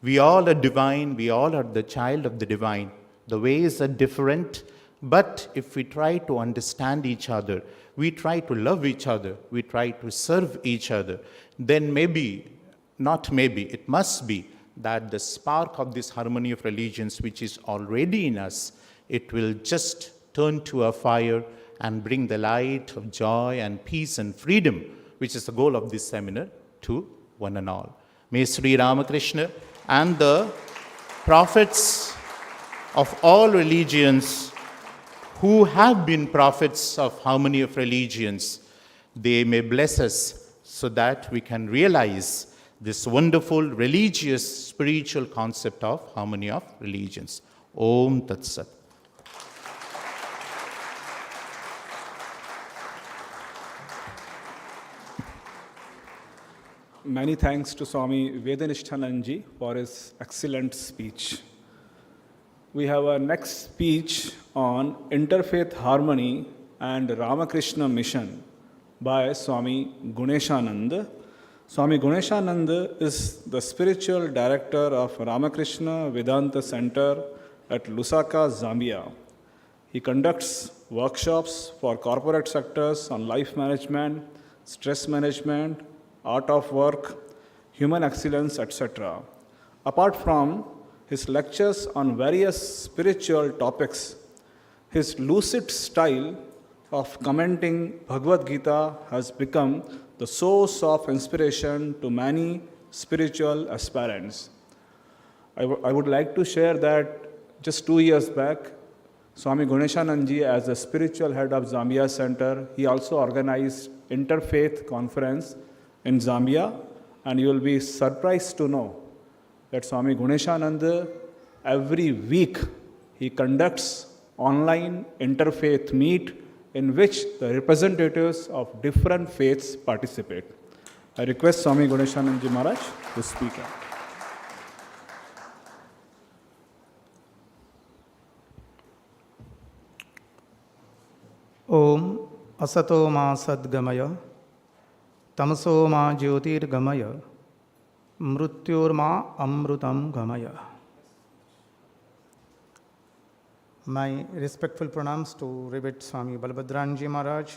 we all are divine. We all are the child of the divine. The ways are different. But if we try to understand each other, we try to love each other, we try to serve each other, then maybe, not maybe, it must be that the spark of this harmony of religions, which is already in us, it will just turn to a fire and bring the light of joy and peace and freedom, which is the goal of this seminar, to one and all. May Shri Ramakrishna and the prophets of all religions who have been prophets of harmony of religions, they may bless us so that we can realize this wonderful religious spiritual concept of harmony of religions. Om Tat Sat. Many thanks to Swami Vedanishtananji for his excellent speech. We have our next speech on Interfaith Harmony and Ramakrishna Mission by Swami Guneshanand. Swami Guneshanand is the spiritual director of Ramakrishna Vedanta Center at Lusaka, Zambia. He conducts workshops for corporate sectors on life management, stress management, art of work, human excellence, etc. Apart from his lectures on various spiritual topics, his lucid style of commenting Bhagavad Gita has become the source of inspiration to many spiritual aspirants. I would like to share that just 2 years back, Swami Guneshananji, as the spiritual head of Zambia Center, he also organized Interfaith Conference in Zambia, and you will be surprised to know that Swami Guneshananda, every week, he conducts online interfaith meet in which the representatives of different faiths participate. I request Swami Guneshananji Maharaj to speak out. Om Asato Ma Sadgamaya Tamaso Ma Jyotir Gamaya Mrutyur Ma Amrutam Gamaya. My respectful pranams to Revered Swami Balbhadranji Maharaj,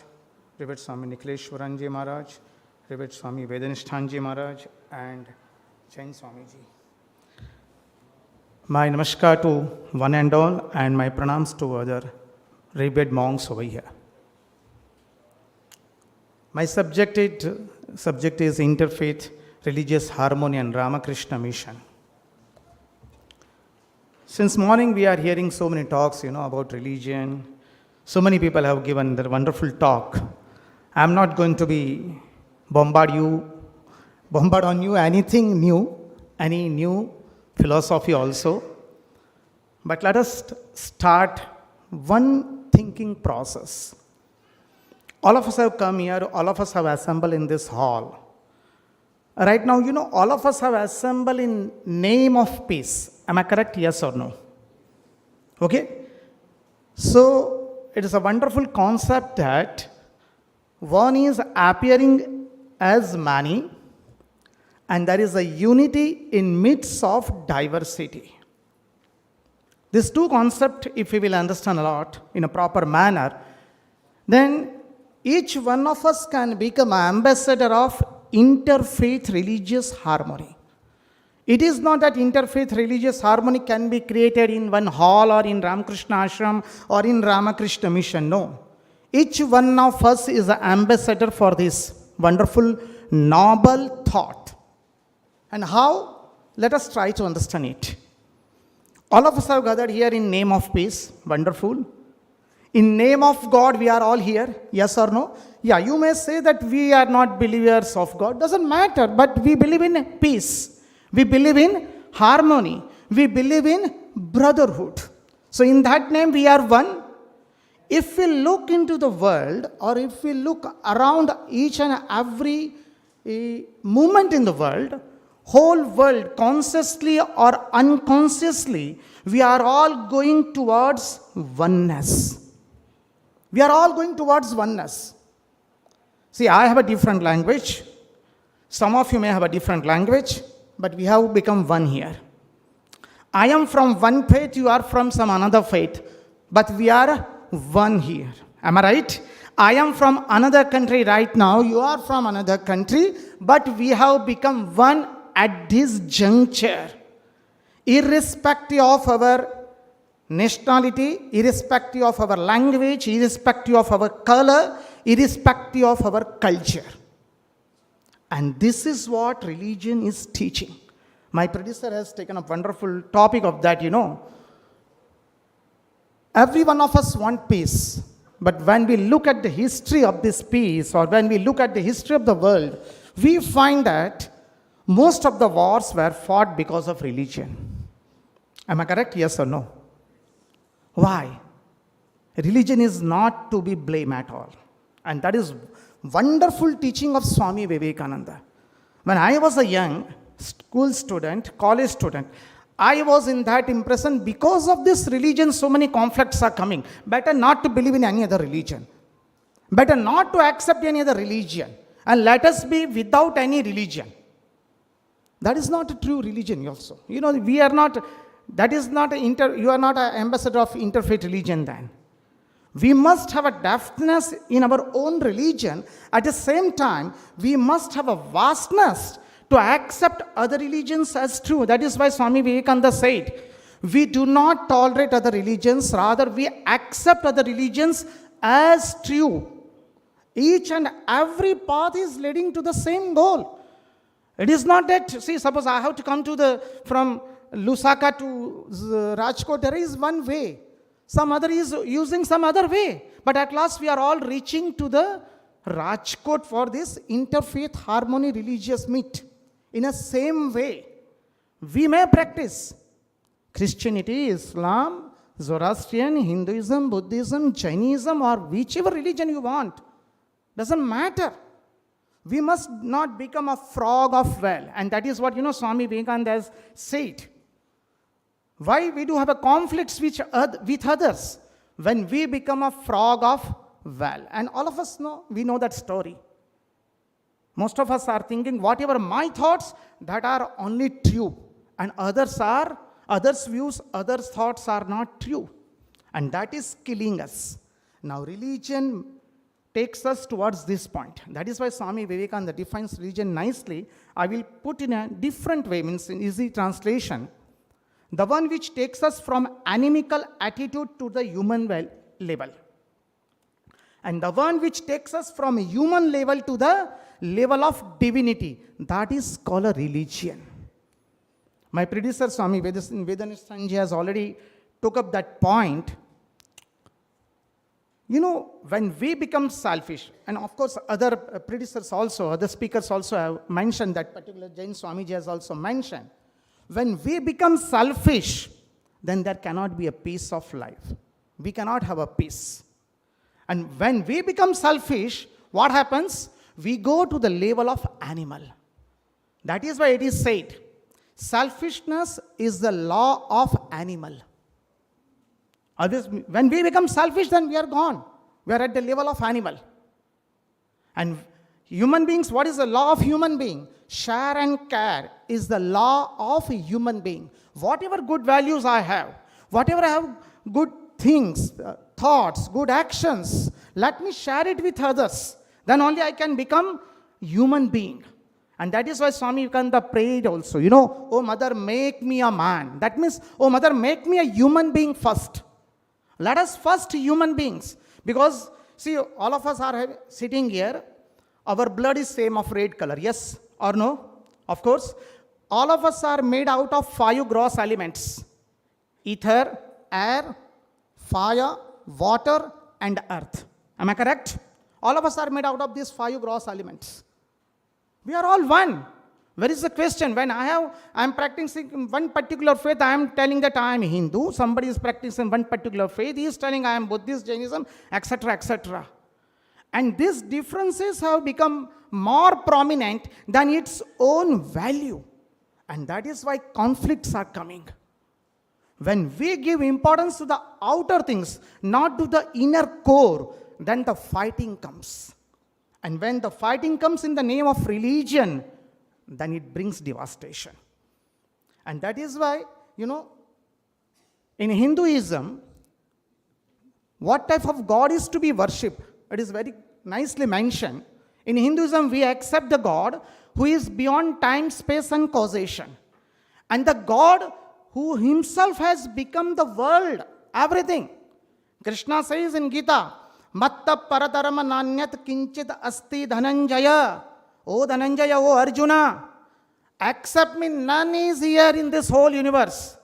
Revered Swami Nikleshwaranji Maharaj, Revered Swami Vedanishtanji Maharaj, and Jain Swamiji. My namaskar to one and all, and my pranams to other Revered monks over here. My subject is Interfaith Religious Harmony and Ramakrishna Mission. Since morning we are hearing so many talks, about religion. So many people have given their wonderful talk. I am not going to be bombard on you anything new, any new philosophy also. But let us start one thinking process. All of us have come here, all of us have assembled in this hall. Right now, all of us have assembled in name of peace. Am I correct? Yes or no? Okay? So, it is a wonderful concept that one is appearing as many, and there is a unity in midst of diversity. These two concepts, if we will understand a lot in a proper manner, then each one of us can become an ambassador of interfaith religious harmony. It is not that interfaith religious harmony can be created in one hall or in Ramakrishna Ashrama or in Ramakrishna Mission. No. Each one of us is an ambassador for this wonderful, noble thought. And how? Let us try to understand it. All of us have gathered here in name of peace. Wonderful. In name of God, we are all here. Yes or no? Yeah, you may say that we are not believers of God. Doesn't matter, but we believe in peace. We believe in harmony. We believe in brotherhood. So in that name, we are one. If we look into the world, or if we look around each and every movement in the world, whole world, consciously or unconsciously, we are all going towards oneness. We are all going towards oneness. See, I have a different language. Some of you may have a different language, but we have become one here. I am from one faith, you are from some another faith, but we are one here. Am I right? I am from another country right now, you are from another country, but we have become one at this juncture. Irrespective of our nationality, irrespective of our language, irrespective of our color, irrespective of our culture. And this is what religion is teaching. My predecessor has taken a wonderful topic of that, Every one of us want peace. But when we look at the history of this peace, or when we look at the history of the world, we find that most of the wars were fought because of religion. Am I correct? Yes or no? Why? Religion is not to be blamed at all. And that is wonderful teaching of Swami Vivekananda. When I was a young school student, college student, I was in that impression, because of this religion so many conflicts are coming. Better not to believe in any other religion. Better not to accept any other religion. And let us be without any religion. That is not a true religion also. We are not, that is not, you are not an ambassador of interfaith religion then. We must have a depthness in our own religion. At the same time, we must have a vastness to accept other religions as true. That is why Swami Vivekananda said, we do not tolerate other religions, rather we accept other religions as true. Each and every path is leading to the same goal. It is not that, see, suppose I have to come from Lusaka to Rajkot, there is one way. Some other is using some other way. But at last we are all reaching to the Rajkot for this Interfaith Harmony religious meet. In a same way, we may practice Christianity, Islam, Zoroastrian, Hinduism, Buddhism, Jainism, or whichever religion you want. Doesn't matter. We must not become a frog of well. And that is what, Swami Vivekananda has said. Why we do have a conflicts with others? When we become a frog of well. And all of us know, we know that story. Most of us are thinking, whatever my thoughts, that are only true. And others' views, others' thoughts are not true. And that is killing us. Now, religion takes us towards this point. That is why Swami Vivekananda defines religion nicely. I will put in a different way, means in easy translation. The one which takes us from animical attitude to the human level. And the one which takes us from human level to the level of divinity. That is called a religion. My predecessor, Swami Vedananda has already took up that point. When we become selfish, and of course other predecessors also, other speakers also have mentioned that, particular Jain Swamiji has also mentioned. When we become selfish, then there cannot be a peace of life. We cannot have a peace. And when we become selfish, what happens? We go to the level of animal. That is why it is said, selfishness is the law of animal. When we become selfish, then we are gone. We are at the level of animal. And human beings, what is the law of human being? Share and care is the law of a human being. Whatever good values I have, whatever I have good things, thoughts, good actions, let me share it with others. Then only I can become human being. And that is why Swami Vivekananda prayed also, oh mother, make me a man. That means, oh mother, make me a human being first. Let us first human beings. Because, see, all of us are sitting here. Our blood is same of red color. Yes or no? Of course. All of us are made out of 5 gross elements. Ether, air, fire, water, and earth. Am I correct? All of us are made out of these 5 gross elements. We are all one. Where is the question? When I am practicing one particular faith, I am telling that I am Hindu. Somebody is practicing one particular faith. He is telling I am Buddhist, Jainism, etc., etc. And these differences have become more prominent than its own value. And that is why conflicts are coming. When we give importance to the outer things, not to the inner core, then the fighting comes. And when the fighting comes in the name of religion, then it brings devastation. And that is why, in Hinduism, what type of God is to be worshipped? It is very nicely mentioned. In Hinduism, we accept the God who is beyond time, space, and causation. And the God who himself has become the world, everything. Krishna says in Gita, Matta Paradarama Nanyat Kinchit Asti Dhananjaya. O Dhananjaya, O Arjuna, accept me, none is here in this whole universe.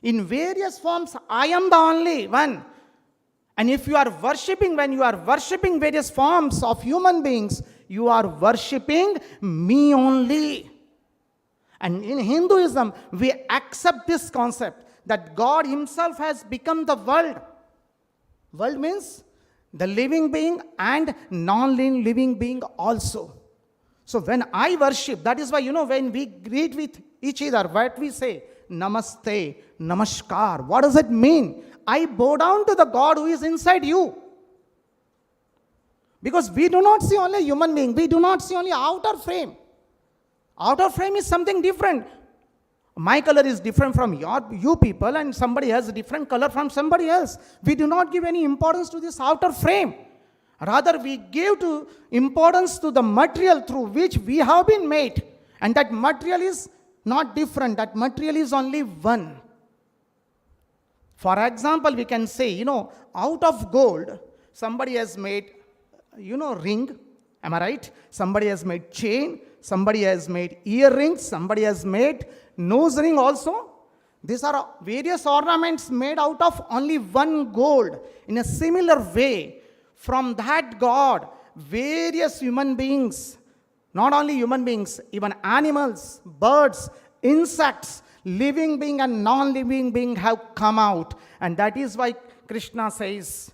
In various forms, I am the only one. And if you are worshipping, when you are worshipping various forms of human beings, you are worshipping me only. And in Hinduism, we accept this concept that God himself has become the world. World means the living being and non-living being also. So when I worship, that is why, when we greet with each other, what we say? Namaste, Namaskar. What does it mean? I bow down to the God who is inside you. Because we do not see only human being. We do not see only outer frame. Outer frame is something different. My color is different from you people, and somebody has a different color from somebody else. We do not give any importance to this outer frame. Rather, we give importance to the material through which we have been made. And that material is not different. That material is only one. For example, we can say, out of gold, somebody has made, ring. Am I right? Somebody has made chain. Somebody has made earrings. Somebody has made nose ring also. These are various ornaments made out of only one gold. In a similar way, from that God, various human beings, not only human beings, even animals, birds, insects, living being and non-living being have come out. And that is why Krishna says,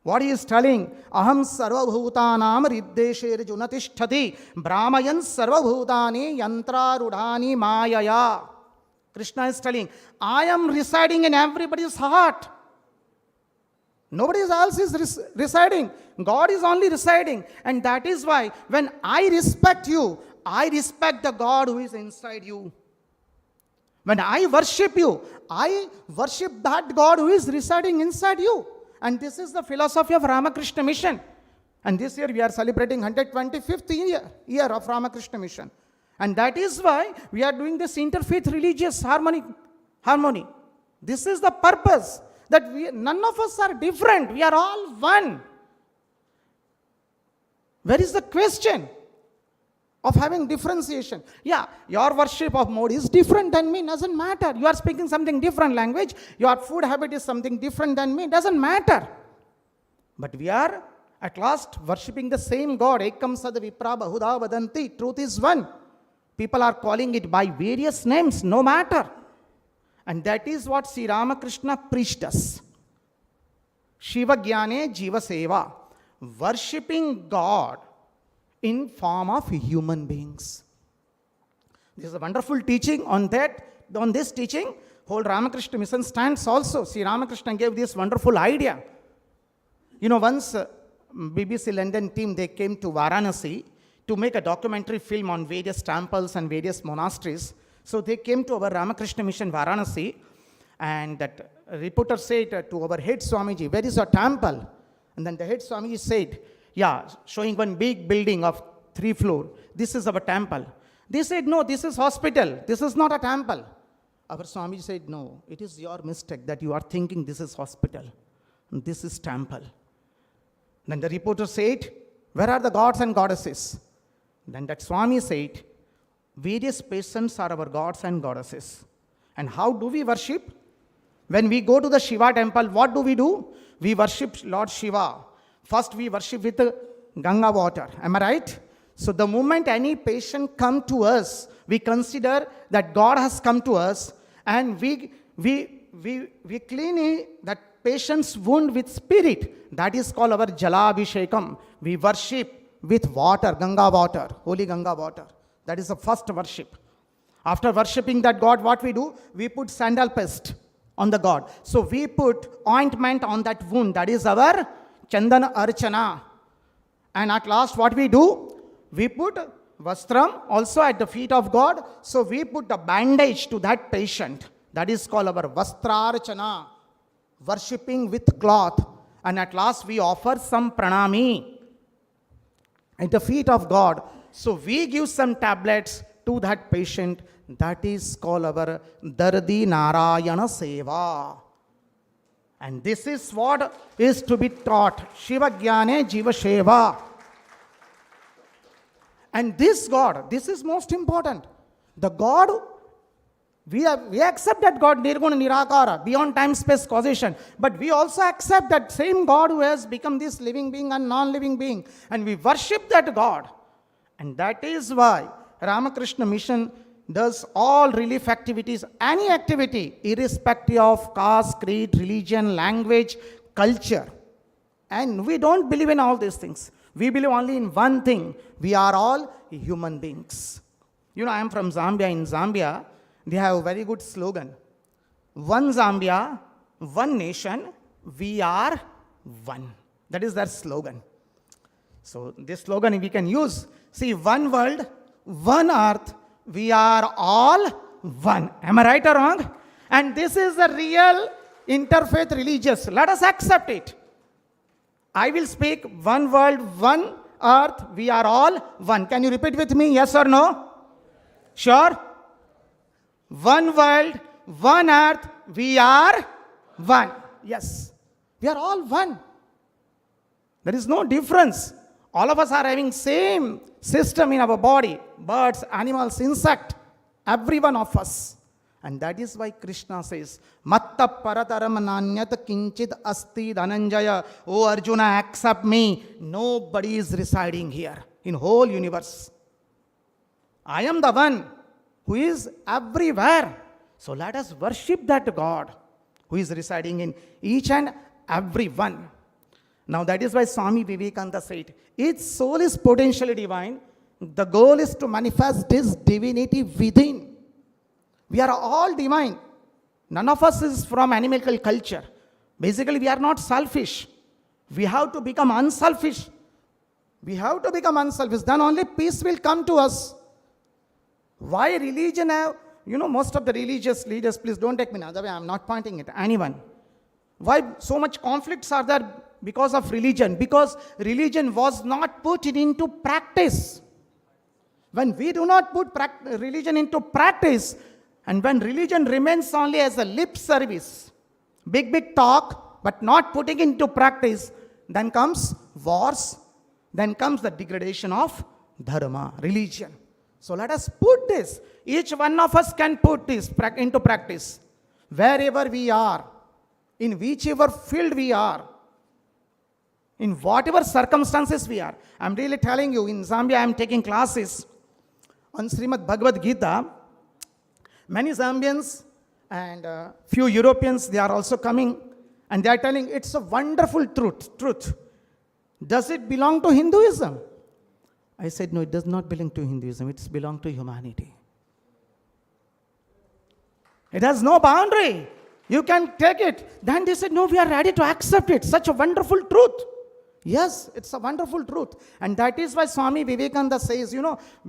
what he is telling, Aham sarvabhutanam riddesher junatishtati brahmayan sarvabhutani yantrarudhani mayaya. Krishna is telling, I am residing in everybody's heart. Nobody else is residing. God is only residing. And that is why when I respect you, I respect the God who is inside you. When I worship you, I worship that God who is residing inside you. And this is the philosophy of Ramakrishna Mission. And this year we are celebrating 125th year of Ramakrishna Mission. And that is why we are doing this interfaith religious harmony. This is the purpose. That none of us are different. We are all one. Where is the question of having differentiation? Yeah, your worship of mode is different than me. Doesn't matter. You are speaking something different language. Your food habit is something different than me. Doesn't matter. But we are at last worshipping the same God. Ekam sad vipra bahuda vadanti. Truth is one. People are calling it by various names. No matter. And that is what Shri Ramakrishna preached us. Shiva Jnane Jiva Seva. Worshipping God in form of human beings. This is a wonderful teaching. On this teaching, whole Ramakrishna Mission stands also. Shri Ramakrishna gave this wonderful idea. Once BBC London team, they came to Varanasi to make a documentary film on various temples and various monasteries. So they came to our Ramakrishna Mission Varanasi, and that reporter said to our head Swamiji, where is your temple? And then the head Swamiji said, yeah, showing one big building of 3 floors. This is our temple. They said, no, this is hospital. This is not a temple. Our Swamiji said, no, it is your mistake that you are thinking this is hospital. And this is temple. Then the reporter said, where are the gods and goddesses? Then that Swami said, various patients are our gods and goddesses. And how do we worship? When we go to the Shiva temple, what do? We worship Lord Shiva. First we worship with Ganga water. Am I right? So the moment any patient come to us, we consider that God has come to us, and we clean that patient's wound with spirit. That is called our Jalabhishekam. We worship with water, Ganga water, holy Ganga water. That is the first worship. After worshipping that God, what we do? We put sandal paste on the God. So we put ointment on that wound. That is our Chandana Archana. And at last, what we do? We put Vastram also at the feet of God. So we put a bandage to that patient. That is called our Vastrarchana. Worshipping with cloth. And at last, we offer some pranami at the feet of God. So we give some tablets to that patient. That is called our Dardi Narayana Seva. And this is what is to be taught. Shiva Jnane Jiva Sheva. And this God, this is most important. The God, we accept that God, Nirguna Nirakara, beyond time, space, causation. But we also accept that same God who has become this living being and non-living being. And we worship that God. And that is why Ramakrishna Mission does all relief activities, any activity, irrespective of caste, creed, religion, language, culture. And we don't believe in all these things. We believe only in one thing. We are all human beings. You know, I am from Zambia. In Zambia, they have a very good slogan. One Zambia, one nation, we are one. That is their slogan. So this slogan we can use. See, one world, one earth, we are all one. Am I right or wrong? And this is the real interfaith religious. Let us accept it. I will speak one world, one earth, we are all one. Can you repeat with me, yes or no? Sure? One world, one earth, we are one. Yes. We are all one. There is no difference. All of us are having same system in our body. Birds, animals, insect. Every one of us. And that is why Krishna says, Matta parataram nanyat kinchit asti dhananjaya. Oh Arjuna, accept me. Nobody is residing here in whole universe. I am the one who is everywhere. So let us worship that God who is residing in each and every one. Now that is why Swami Vivekananda said, each soul is potentially divine. The goal is to manifest this divinity within. We are all divine. None of us is from animal culture. Basically, we are not selfish. We have to become unselfish. We have to become unselfish. Then only peace will come to us. Why religion have, most of the religious leaders, please don't take me another way, I am not pointing at anyone. Why so much conflicts are there? Because of religion. Because religion was not put into practice. When we do not put religion into practice, and when religion remains only as a lip service, big talk, but not putting into practice, then comes wars, then comes the degradation of dharma, religion. So let us put this. Each one of us can put this into practice. Wherever we are, in whichever field we are, in whatever circumstances we are. I'm really telling you, in Zambia I'm taking classes on Srimad Bhagavad Gita. Many Zambians and few Europeans, they are also coming and they are telling it's a wonderful truth. Does it belong to Hinduism? I said, no, it does not belong to Hinduism. It belongs to humanity. It has no boundary. You can take it. Then they said, no, we are ready to accept it. Such a wonderful truth. Yes, it's a wonderful truth. And that is why Swami Vivekananda says,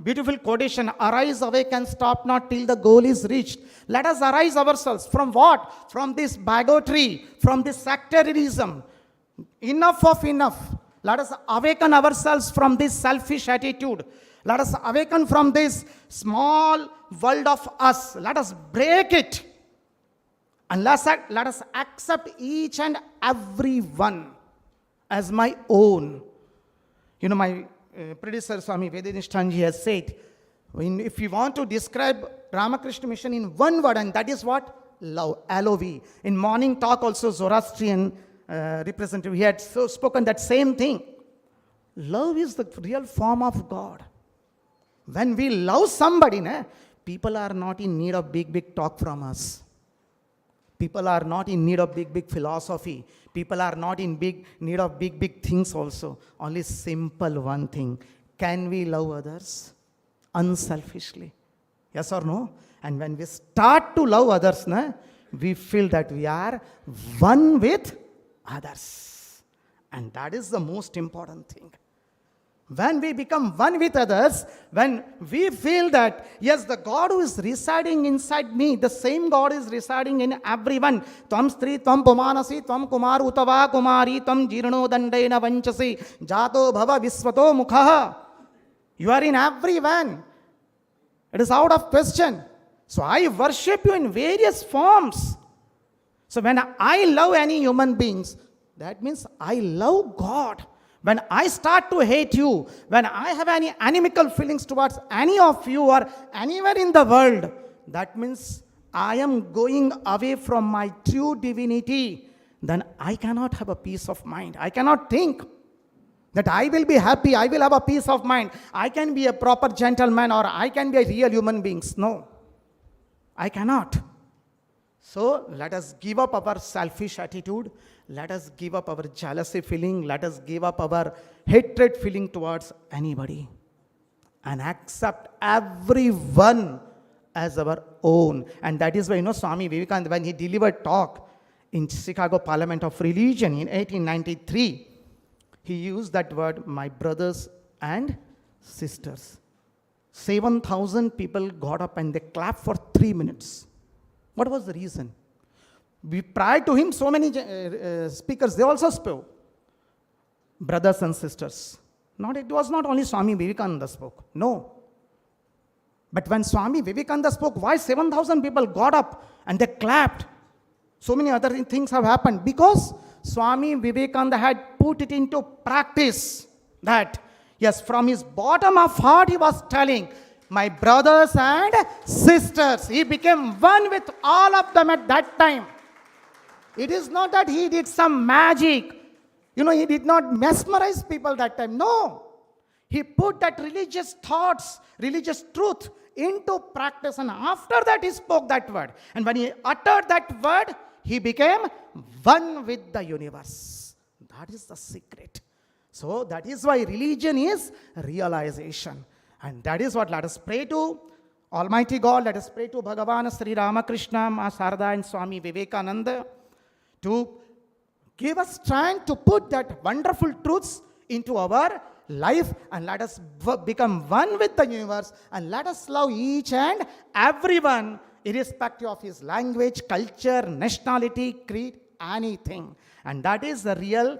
beautiful quotation, arise, awake and stop not till the goal is reached. Let us arise ourselves. From what? From this bigotry, from this sectarianism. Enough of enough. Let us awaken ourselves from this selfish attitude. Let us awaken from this small world of us. Let us break it. And let us accept each and every one as my own. My predecessor, Swami Vedinishtanji, has said, if you want to describe Ramakrishna Mission in one word, and that is what? Love, L-O-V. In morning talk also, Zoroastrian representative, he had spoken that same thing. Love is the real form of God. When we love somebody, people are not in need of big talk from us. People are not in need of big philosophy. People are not in need of big things also. Only simple one thing. Can we love others unselfishly? Yes or no? And when we start to love others, we feel that we are one with others. And that is the most important thing. When we become one with others, when we feel that, yes, the God who is residing inside me, the same God is residing in everyone. Tvam stri, tvam pumanasi, tvam kumar utava kumari, tvam jirno dandaina vanchasi, jato bhava visvato mukhaha. You are in everyone. It is out of question. So I worship you in various forms. So when I love any human beings, that means I love God. When I start to hate you, when I have any inimical feelings towards any of you or anywhere in the world, that means I am going away from my true divinity. Then I cannot have a peace of mind. I cannot think that I will be happy, I will have a peace of mind, I can be a proper gentleman or I can be a real human being. No, I cannot. So let us give up our selfish attitude. Let us give up our jealousy feeling. Let us give up our hatred feeling towards anybody. And accept everyone as our own. And that is why, Swami Vivekananda, when he delivered talk in Chicago Parliament of Religion in 1893, he used that word, my brothers and sisters. 7,000 people got up and they clapped for 3 minutes. What was the reason? Prior to him, so many speakers, they also spoke. Brothers and sisters. It was not only Swami Vivekananda spoke. No. But when Swami Vivekananda spoke, why 7,000 people got up and they clapped? So many other things have happened. Because Swami Vivekananda had put it into practice. That, yes, from his bottom of heart he was telling, my brothers and sisters. He became one with all of them at that time. It is not that he did some magic. He did not mesmerize people that time. No. He put that religious thoughts, religious truth into practice. And after that he spoke that word. And when he uttered that word, he became one with the universe. That is the secret. So that is why religion is realization. And that is what let us pray to Almighty God. Let us pray to Bhagavan Shri Ramakrishna, Ma Sarada and Swami Vivekananda to give us strength to put that wonderful truths into our life, and let us become one with the universe, and let us love each and everyone irrespective of his language, culture, nationality, creed, anything. And that is the real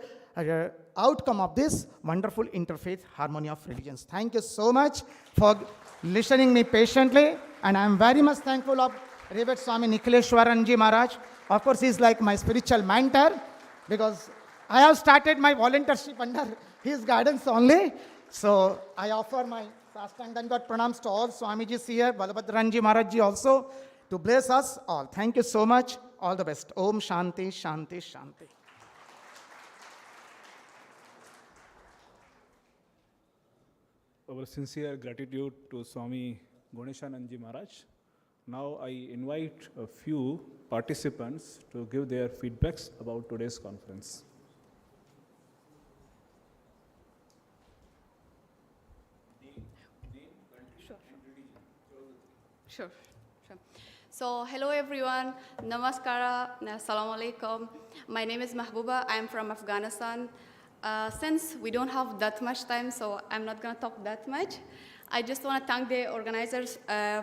outcome of this wonderful interfaith harmony of religions. Thank you so much for listening me patiently, and I am very much thankful of Revered Swami Nikhileshwaranji Maharaj. Of course, he is like my spiritual mentor, because I have started my volunteership under his guidance only. So I offer my Sastang Dandavat Pranams to all Swamijis here, Balabhadranji Maharajji also, to bless us all. Thank you so much. All the best. Om Shanti, Shanti, Shanti. Our sincere gratitude to Swami Ganeshananji Maharaj. Now I invite a few participants to give their feedbacks about today's conference. Sure. So, hello everyone, Namaskara, Assalamu alaikum. My name is Mahbooba, I am from Afghanistan. Since we don't have that much time, so I'm not going to talk that much. I just want to thank the organizers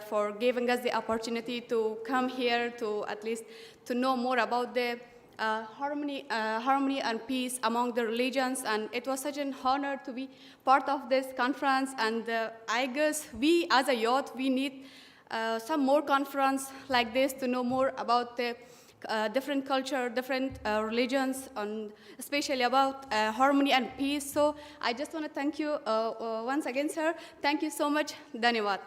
for giving us the opportunity to come here to at least to know more about the harmony and peace among the religions. And it was such an honor to be part of this conference. And I guess we as a youth, we need some more conference like this to know more about the different culture, different religions, and especially about harmony and peace. So I just want to thank you once again, sir. Thank you so much. Dhanyavad.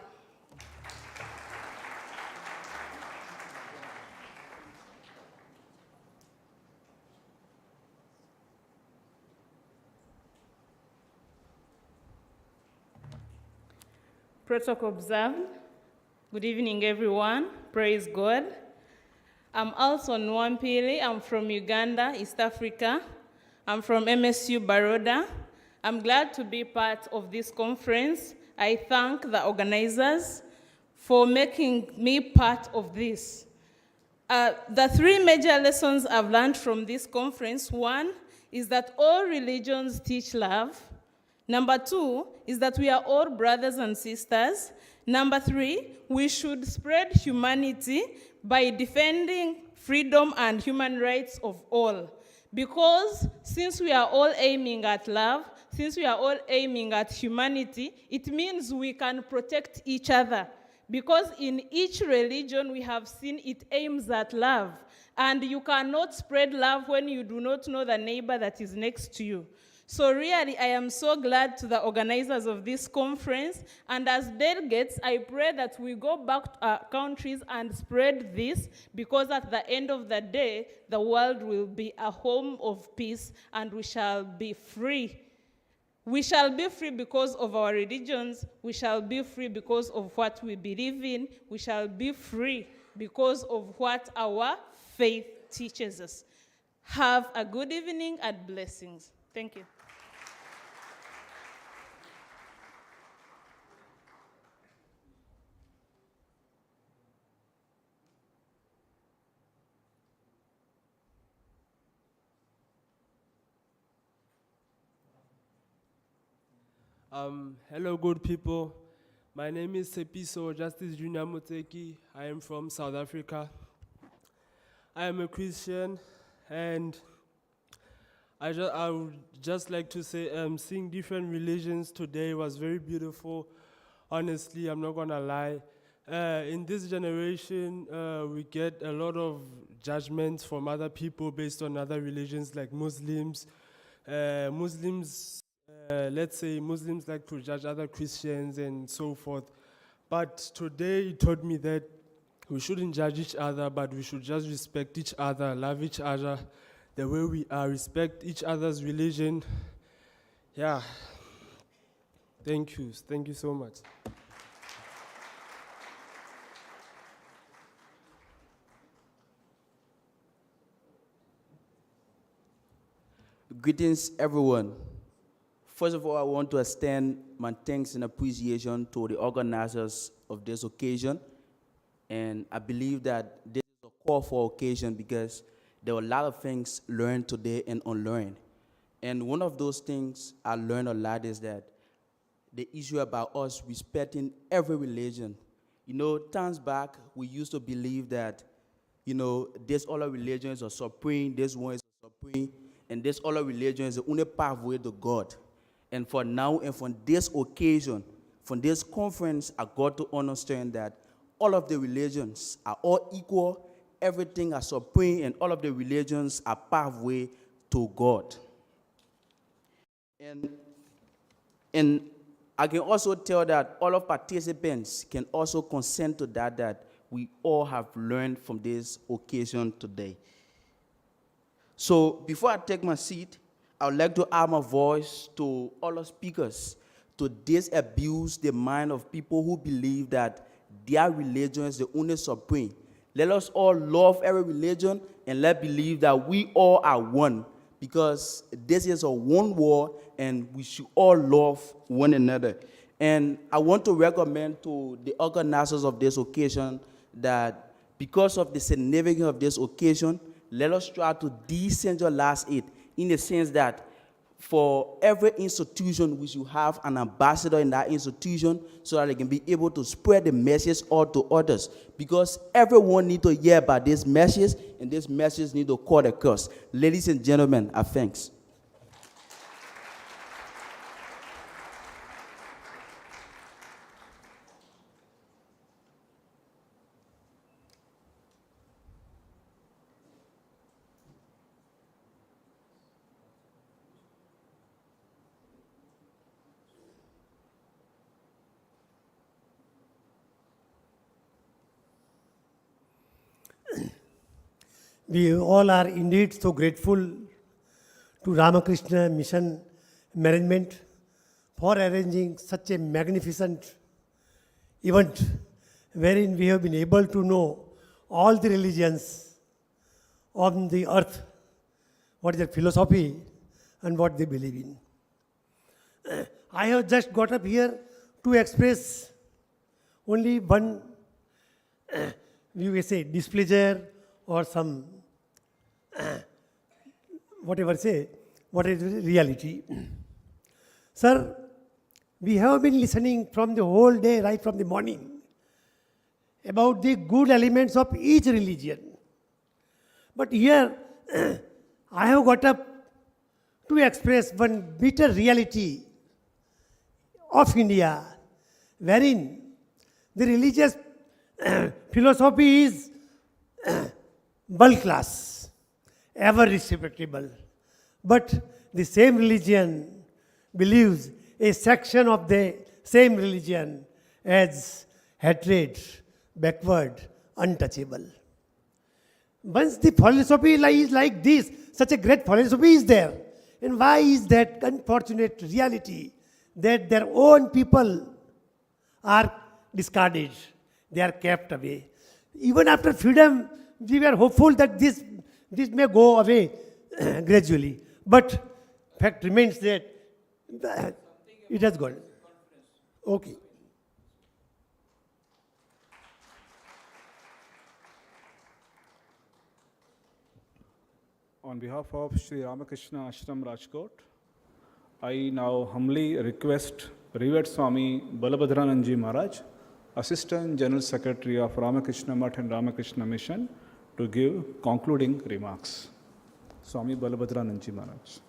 Protocol observed. Good evening, everyone. Praise God. I'm also Nwampili. I'm from Uganda, East Africa. I'm from MSU Baroda. I'm glad to be part of this conference. I thank the organizers for making me part of this. The three major lessons I've learned from this conference: one is that all religions teach love. Number two is that we are all brothers and sisters. Number three, we should spread humanity by defending freedom and human rights of all. Because since we are all aiming at love, since we are all aiming at humanity, it means we can protect each other. Because in each religion we have seen it aims at love. And you cannot spread love when you do not know the neighbor that is next to you. So really, I am so glad to the organizers of this conference, and as delegates, I pray that we go back to our countries and spread this, because at the end of the day, the world will be a home of peace, and we shall be free. We shall be free because of our religions. We shall be free because of what we believe in. We shall be free because of what our faith teaches us. Have a good evening and blessings. Thank you. Hello, good people. My name is Sepiso Justice Junior Muteki. I am from South Africa. I am a Christian, and I would just like to say seeing different religions today was very beautiful. Honestly, I'm not gonna lie. In this generation, we get a lot of judgments from other people based on other religions like Muslims. Let's say Muslims like to judge other Christians and so forth. But today it taught me that we shouldn't judge each other, but we should just respect each other, love each other the way we are, respect each other's religion. Yeah. Thank you. Thank you so much. Greetings, everyone. First of all, I want to extend my thanks and appreciation to the organizers of this occasion. And I believe that this is a call for occasion because there were a lot of things learned today and unlearned. And one of those things I learned a lot is that the issue about us respecting every religion. You know, times back, we used to believe that, you know, this other religion is a supreme, this one is a supreme, and this other religion is the only pathway to God. And for now, and for this occasion, from this conference, I got to understand that all of the religions are all equal, everything are supreme, and all of the religions are pathway to God. And I can also tell that all of participants can also consent to that we all have learned from this occasion today. So before I take my seat, I would like to add my voice to all the speakers to disabuse the mind of people who believe that their religion is the only supreme. Let us all love every religion and let's believe that we all are one, because this is a one world and we should all love one another. And I want to recommend to the organizers of this occasion that because of the significance of this occasion, let us try to decentralize it, in the sense that for every institution, we should have an ambassador in that institution so that they can be able to spread the message out to others. Because everyone needs to hear about this message, and this message needs to cut across. Ladies and gentlemen, I thanks. We all are indeed so grateful to Ramakrishna Mission management for arranging such a magnificent event wherein we have been able to know all the religions on the earth, what is their philosophy and what they believe in. I have just got up here to express only one, we may say, displeasure or some, whatever say, what is reality. Sir, we have been listening from the whole day, right from the morning, about the good elements of each religion. But here, I have got up to express one bitter reality of India, wherein the religious philosophy is world class, ever respectable. But the same religion believes a section of the same religion as hatred, backward, untouchable. Once the philosophy is like this, such a great philosophy is there, and why is that unfortunate reality that their own people are discarded, they are kept away? Even after freedom, we were hopeful that this may go away gradually. But fact remains that it has gone. Okay. On behalf of Shri Ramakrishna Ashrama, Rajkot, I now humbly request Revered Swami Balabhadrananji Maharaj, Assistant General Secretary of Ramakrishna Math and Ramakrishna Mission, to give concluding remarks. Swami Balabhadrananji Maharaj.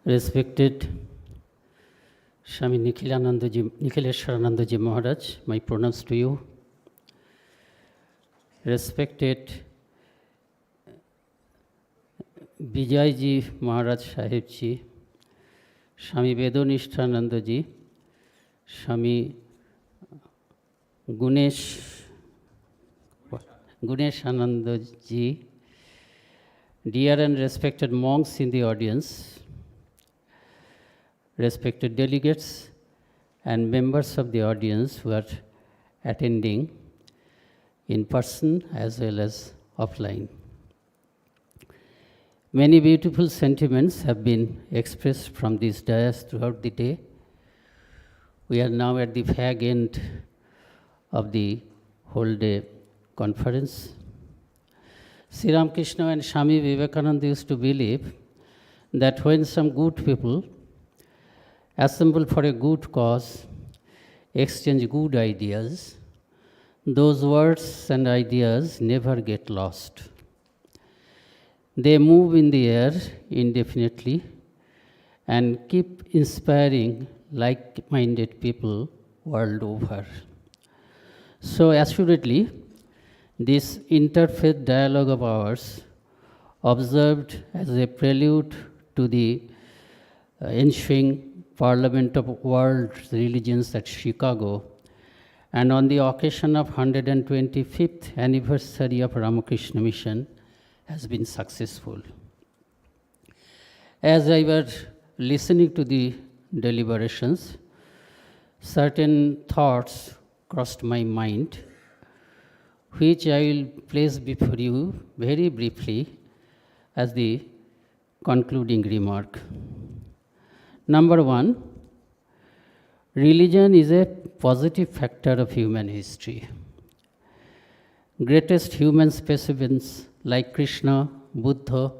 Respected Swami Nikhileswaranandaji Maharaj, my pronouns to you. Respected Vijayji Maharaj Sahibji, Swami Vedonishtanandaji, Swami Guneshanandaji, dear and respected monks in the audience, respected delegates and members of the audience who are attending in person as well as offline. Many beautiful sentiments have been expressed from this dais throughout the day. We are now at the fag end of the whole day conference. Sri Ramakrishna and Swami Vivekananda used to believe that when some good people assemble for a good cause, exchange good ideas, those words and ideas never get lost. They move in the air indefinitely and keep inspiring like-minded people world over. So assuredly, this interfaith dialogue of ours, observed as a prelude to the ensuing Parliament of World Religions at Chicago, and on the occasion of 125th anniversary of Ramakrishna Mission, has been successful. As I was listening to the deliberations, certain thoughts crossed my mind, which I will place before you very briefly as the concluding remark. Number one, religion is a positive factor of human history. Greatest human specimens like Krishna, Buddha,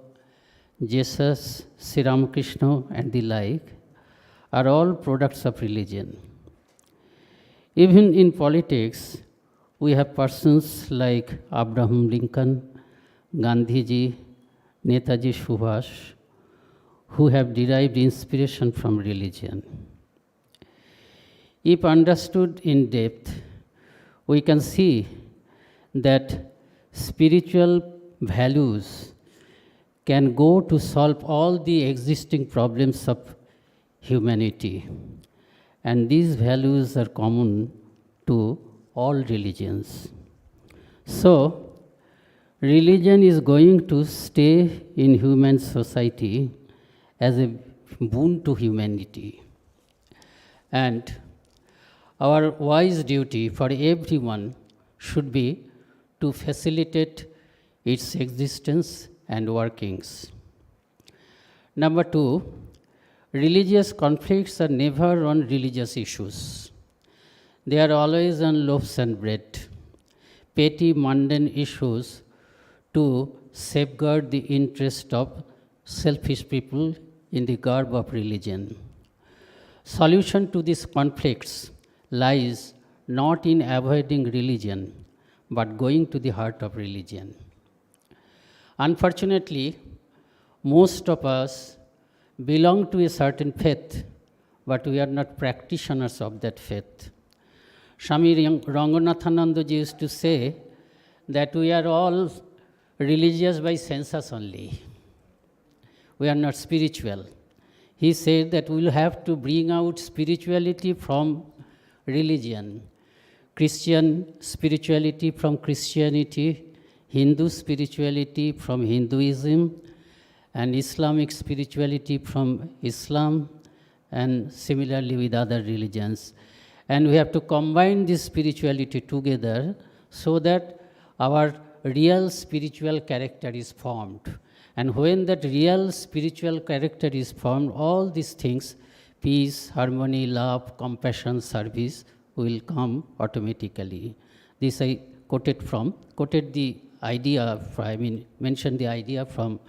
Jesus, Shri Ramakrishna, and the like are all products of religion. Even in politics, we have persons like Abraham Lincoln, Gandhiji, Netaji Subhash, who have derived inspiration from religion. If understood in depth, we can see that spiritual values can go to solve all the existing problems of humanity. and these values are common to all religions. So, religion is going to stay in human society as a boon to humanity. And our wise duty for everyone should be to facilitate its existence and workings. Number two, religious conflicts are never on religious issues. They are always on loaves and bread, petty mundane issues to safeguard the interest of selfish people in the garb of religion. Solution to these conflicts lies not in avoiding religion, but going to the heart of religion. Unfortunately, most of us belong to a certain faith, but we are not practitioners of that faith. Swami Ranganathananda ji used to say that we are all religious by census only. We are not spiritual. He said that we will have to bring out spirituality from religion, Christian spirituality from Christianity, Hindu spirituality from Hinduism, and Islamic spirituality from Islam, and similarly with other religions. And we have to combine this spirituality together so that our real spiritual character is formed. And when that real spiritual character is formed, all these things, peace, harmony, love, compassion, service, will come automatically. This I quoted the idea, mentioned the idea from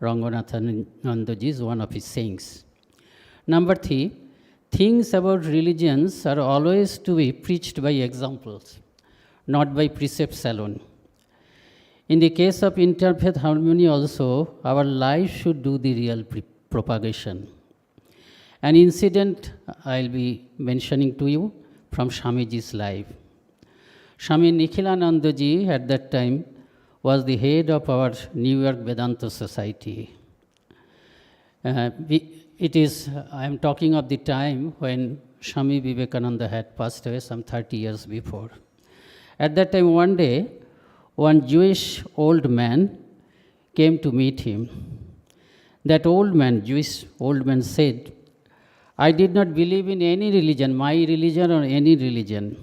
Ranganathananda ji, one of his sayings. Number three, things about religions are always to be preached by examples, not by precepts alone. In the case of Interfaith Harmony also, our life should do the real propagation. An incident I'll be mentioning to you from Swamiji's life. Swami Nikhilananda ji at that time was the head of our New York Vedanta Society. I am talking of the time when Swami Vivekananda had passed away some 30 years before. At that time, one day, one Jewish old man came to meet him. That Jewish old man said, I did not believe in any religion, my religion or any religion.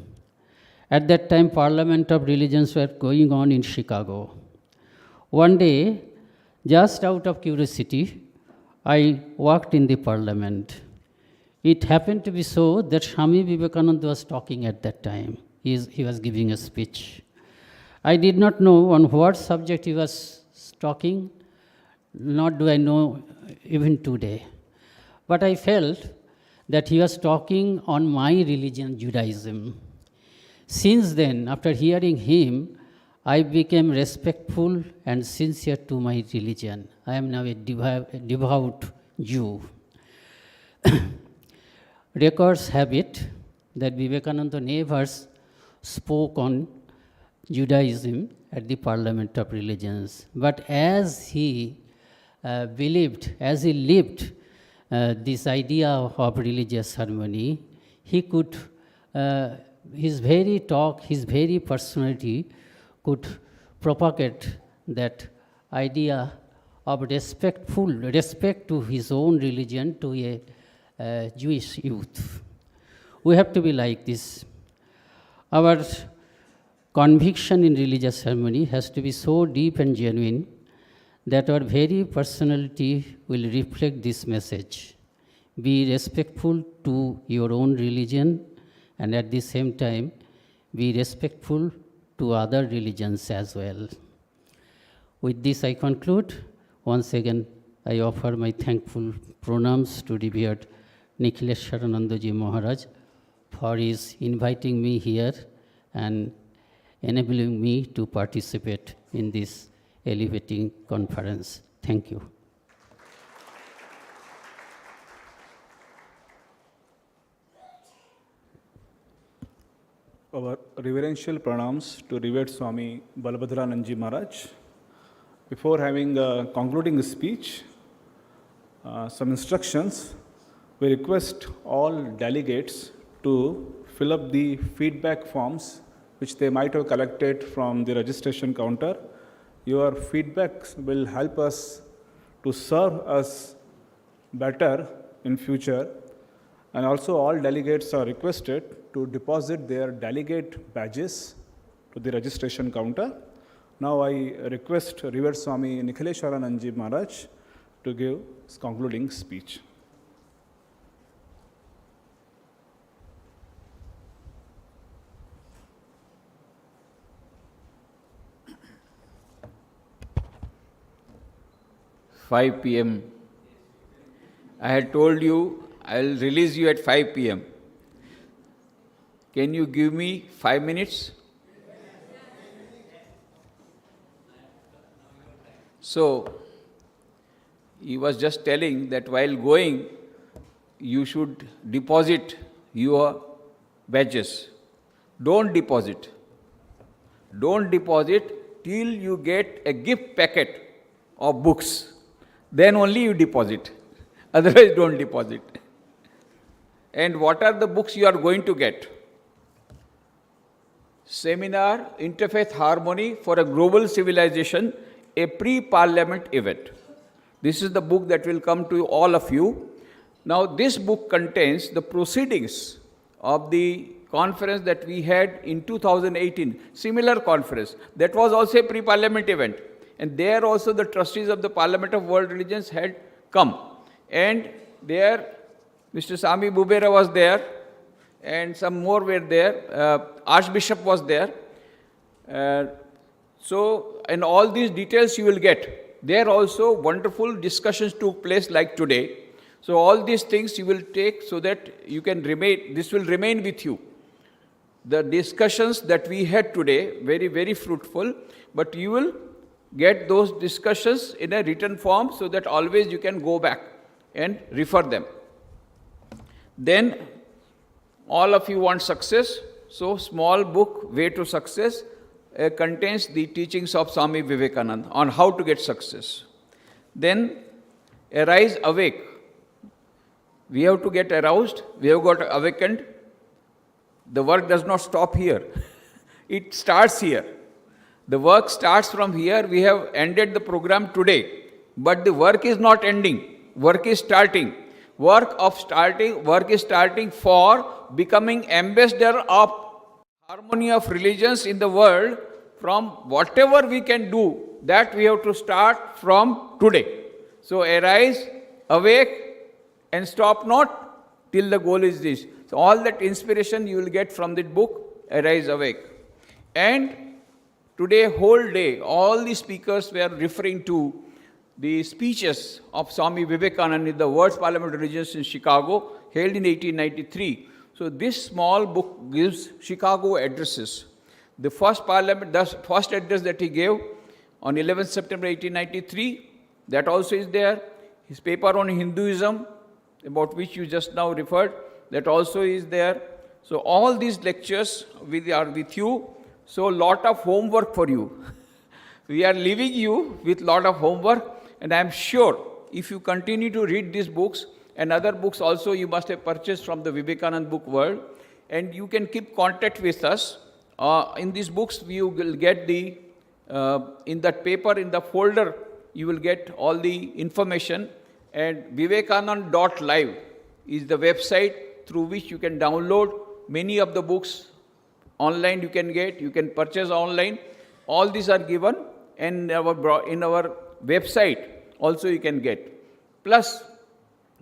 At that time, Parliament of Religions were going on in Chicago. One day, just out of curiosity, I walked in the Parliament. It happened to be so that Swami Vivekananda was talking at that time. He was giving a speech. I did not know on what subject he was talking, nor do I know even today. But I felt that he was talking on my religion, Judaism. Since then, after hearing him, I became respectful and sincere to my religion. I am now a devout Jew. Records have it that Vivekananda never spoke on Judaism at the Parliament of Religions. But as he lived this idea of religious harmony, he could, his very talk, his very personality could propagate that idea of respect to his own religion to a Jewish youth. We have to be like this. Our conviction in religious harmony has to be so deep and genuine that our very personality will reflect this message. Be respectful to your own religion, and at the same time, be respectful to other religions as well. With this, I conclude. Once again, I offer my thankful pranams to revered Nikhileswarananda Ji Maharaj for his inviting me here and enabling me to participate in this elevating conference. Thank you. Our reverential pranams to revered Swami Balabhadranand Maharaj. Before having a concluding speech, some instructions. We request all delegates to fill up the feedback forms which they might have collected from the registration counter. Your feedbacks will help us to serve us better in future. And also all delegates are requested to deposit their delegate badges to the registration counter. Now I request Revered Swami Nikhileswaranandji Maharaj to give his concluding speech. "5 p.m. I had told you I will release you at 5 p.m. Can you give me 5 minutes? So, he was just telling that while going, you should deposit your badges. Don't deposit. Don't deposit till you get a gift packet of books. Then only you deposit. Otherwise, don't deposit. And what are the books you are going to get? Seminar, Interfaith Harmony for a Global Civilization, a pre-parliament event. This is the book that will come to all of you. Now, this book contains the proceedings of the conference that we had in 2018, similar conference. That was also a pre-parliament event. And there also the trustees of the Parliament of World Religions had come. And there, Mr. Sami Bubera was there, and some more were there. Archbishop was there. And all these details you will get. There also wonderful discussions took place like today. So all these things you will take so that you can remain, this will remain with you. The discussions that we had today, very, very fruitful, but you will get those discussions in a written form so that always you can go back and refer them. Then all of you want success, so small book, Way to Success, contains the teachings of Swami Vivekananda on how to get success. Then Arise, Awake. We have to get aroused, we have got awakened. The work does not stop here. It starts here. The work starts from here. We have ended the program today. But the work is not ending. Work is starting. Work is starting for becoming ambassador of harmony of religions in the world. From whatever we can do, that we have to start from today. So arise, awake, and stop not till the goal is reached. So all that inspiration you will get from that book, Arise, Awake. And today, whole day, all the speakers were referring to the speeches of Swami Vivekananda in the World's Parliament of Religions in Chicago, held in 1893. So this small book gives Chicago addresses. The first address that he gave on 11th September 1893, that also is there. His paper on Hinduism, about which you just now referred, that also is there. So all these lectures are with you. So lot of homework for you. We are leaving you with lot of homework, and I am sure if you continue to read these books and other books also you must have purchased from the Vivekananda book world, and you can keep contact with us. In these books you will get the, in that paper, in the folder, you will get all the information, and vivekanand.live is the website through which you can download many of the books. Online you can get, you can purchase online. All these are given, and in our website also you can get. Plus,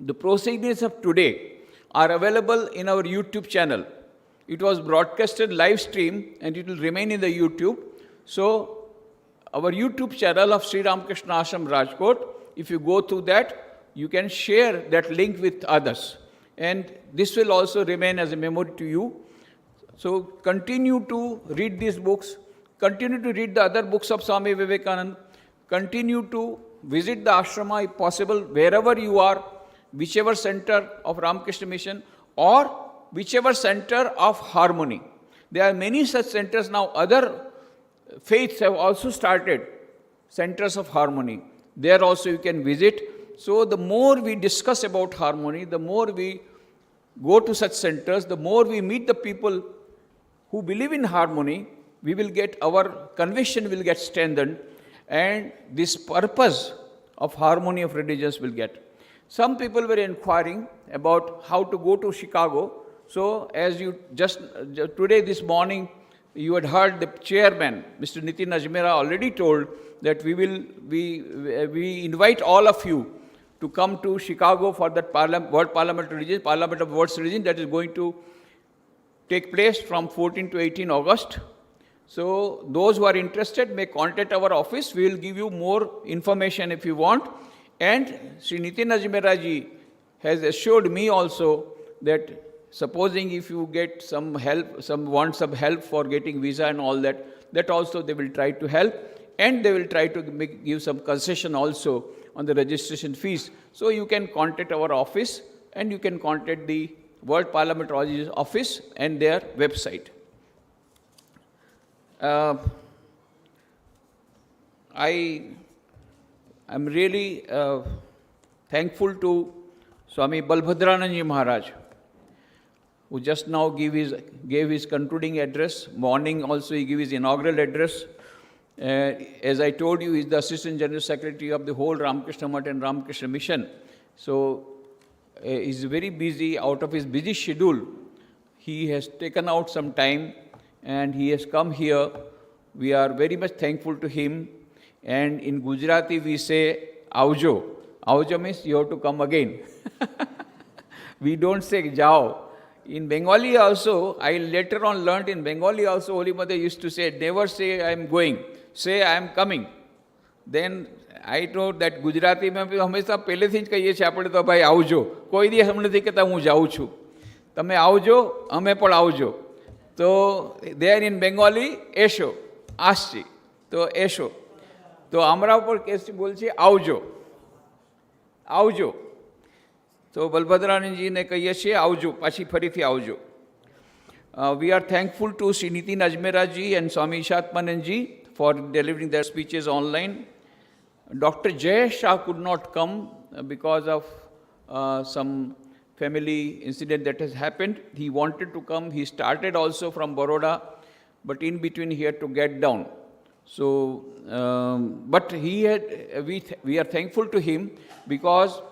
the proceedings of today are available in our YouTube channel. It was broadcasted live stream and it will remain in the YouTube. So, our YouTube channel of Shri Ramakrishna Ashrama Rajkot, if you go through that, you can share that link with others. And this will also remain as a memory to you. So continue to read these books, continue to read the other books of Swami Vivekananda, continue to visit the ashrama if possible, wherever you are, whichever center of Ramakrishna Mission or whichever center of harmony. There are many such centers now. Other faiths have also started centers of harmony. There also you can visit. So the more we discuss about harmony, the more we go to such centers, the more we meet the people who believe in harmony, we will get, our conviction will get strengthened, and this purpose of harmony of religions will get. Some people were inquiring about how to go to Chicago. So as you just today, this morning, you had heard the chairman, Mr. Nitin Ajmera, already told that we invite all of you to come to Chicago for that World Parliament of World's Religion that is going to take place from 14 to 18 August. So those who are interested may contact our office. We will give you more information if you want. And Sri Nitin Ajmera ji has assured me also that supposing if you get some help, want some help for getting visa and all that, that also they will try to help, and they will try to give some concession also on the registration fees. So you can contact our office, and you can contact the World Parliament office and their website. I am really thankful to Swami Balbhadrananji Maharaj, who just now gave his concluding address. Morning also he gave his inaugural address. As I told you, he is the Assistant General Secretary of the whole Ramakrishna Math and Ramakrishna Mission. So he is very busy. Out of his busy schedule, he has taken out some time and he has come here. We are very much thankful to him. And in Gujarati we say, Avjo. Avjo means you have to come again. We don't say Jao. In Bengali also, I later on learned in Bengali also, Holy Mother used to say, never say I am going, say I am coming. Then I told that Gujarati में भी हमेशा पहलेથી જ કહીએ છીએ આપણે તો ભાઈ આવજો, કોઈ દી એમ નથી કહેતા હું જાઉં છું, તમે આવજો, અમે પણ આવજો. તો there in Bengali એશો, আসছি, તો એશો, તો আমরা ઉપર કેસ બોલছি આવજો, આવજો. તો બલભદ્રાનંદજીને કહીએ છીએ આવજો, પાછી ફરીથી આવજો. We are thankful to Sri Nitin Ajmera ji and Swami Ishatmanand ji for delivering their speeches online. Dr. Jay Shah could not come because of some family incident that has happened. He wanted to come. He started also from Baroda, but in between he had to get down. So, but we are thankful to him because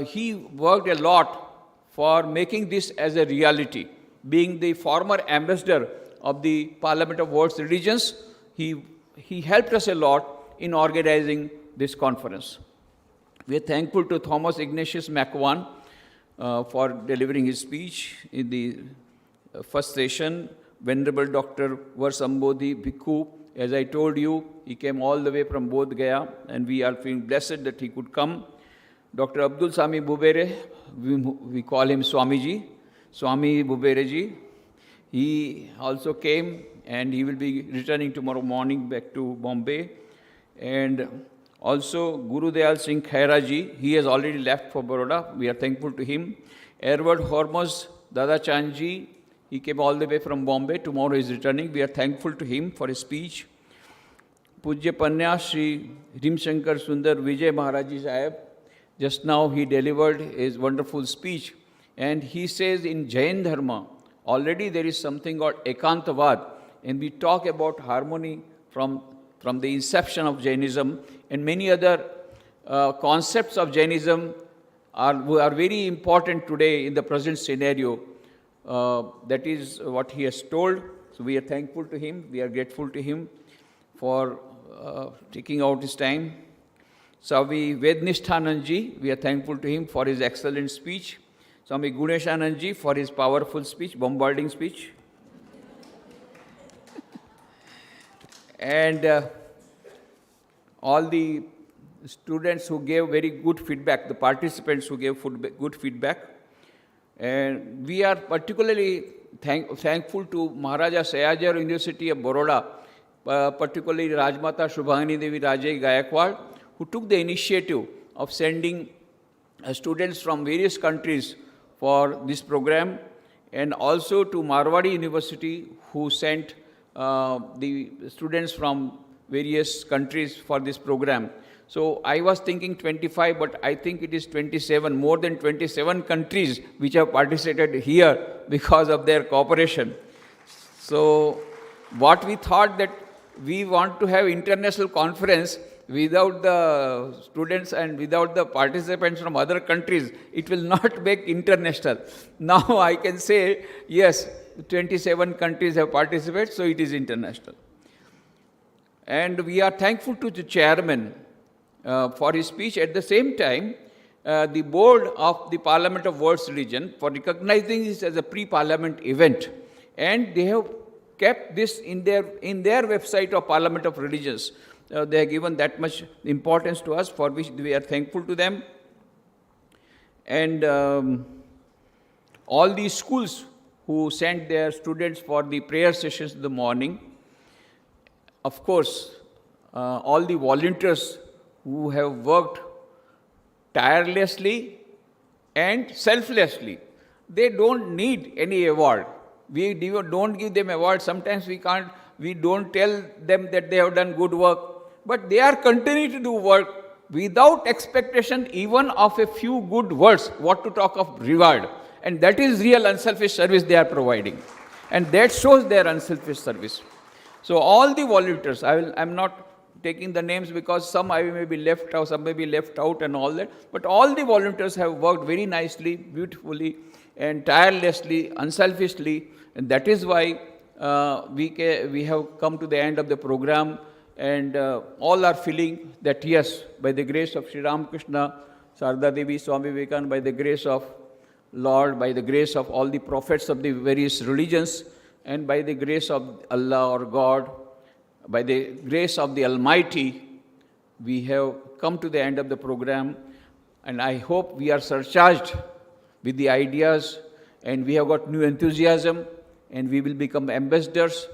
he worked a lot for making this as a reality. Being the former ambassador of the Parliament of World's Religions, he helped us a lot in organizing this conference. We are thankful to Thomas Ignatius McVan for delivering his speech in the first session. Venerable Dr. Varsambodhi Bhikkhu, as I told you, he came all the way from Bodh Gaya, and we are feeling blessed that he could come. Dr. Abdul Sami Bubere, we call him Swamiji, Swami Bubere ji. He also came, and he will be returning tomorrow morning back to Bombay. And also Guru Dayal Singh Khaira ji, he has already left for Baroda. We are thankful to him. Edward Hormuz Dada Chand ji, he came all the way from Bombay. Tomorrow he is returning. We are thankful to him for his speech. Pujya Panya Shri Rimshankar Sundar Vijay Maharaj ji Sahib, just now he delivered his wonderful speech, and he says in Jain Dharma, already there is something called Ekantavad, and we talk about harmony from the inception of Jainism, and many other concepts of Jainism are very important today in the present scenario. That is what he has told. So we are thankful to him. We are grateful to him for taking out his time. Swami Vednishthanand ji, we are thankful to him for his excellent speech. Swami Guneshanand ji for his powerful speech, bombarding speech. And all the students who gave very good feedback, the participants who gave good feedback. And we are particularly thankful to Maharaja Sayaji University of Baroda, particularly Rajmata Shubhani Devi Rajai Gayakwad, who took the initiative of sending students from various countries for this program, and also to Marwadi University, who sent the students from various countries for this program. So I was thinking 25, but I think it is 27, more than 27 countries which have participated here because of their cooperation. So what we thought that we want to have international conference without the students and without the participants from other countries, it will not make international. Now I can say, yes, 27 countries have participated, so it is international. And we are thankful to the chairman for his speech. At the same time, the board of the Parliament of World's Religion for recognizing this as a pre-parliament event, and they have kept this in their website of Parliament of Religions. They have given that much importance to us, for which we are thankful to them. And all these schools who sent their students for the prayer sessions in the morning, of course, all the volunteers who have worked tirelessly and selflessly, they don't need any award. We don't give them awards. Sometimes we don't tell them that they have done good work, but they are continuing to do work without expectation even of a few good words, what to talk of reward. And that is real unselfish service they are providing. And that shows their unselfish service. So all the volunteers, I'm not taking the names because some I may be left out, some may be left out and all that, but all the volunteers have worked very nicely, beautifully, and tirelessly, unselfishly, and that is why we have come to the end of the program, and all are feeling that yes, by the grace of Shri Ramakrishna, Sarada Devi, Swami Vivekananda, by the grace of Lord, by the grace of all the prophets of the various religions, and by the grace of Allah or God, by the grace of the Almighty, we have come to the end of the program, and I hope we are surcharged with the ideas, and we have got new enthusiasm, and we will become ambassadors.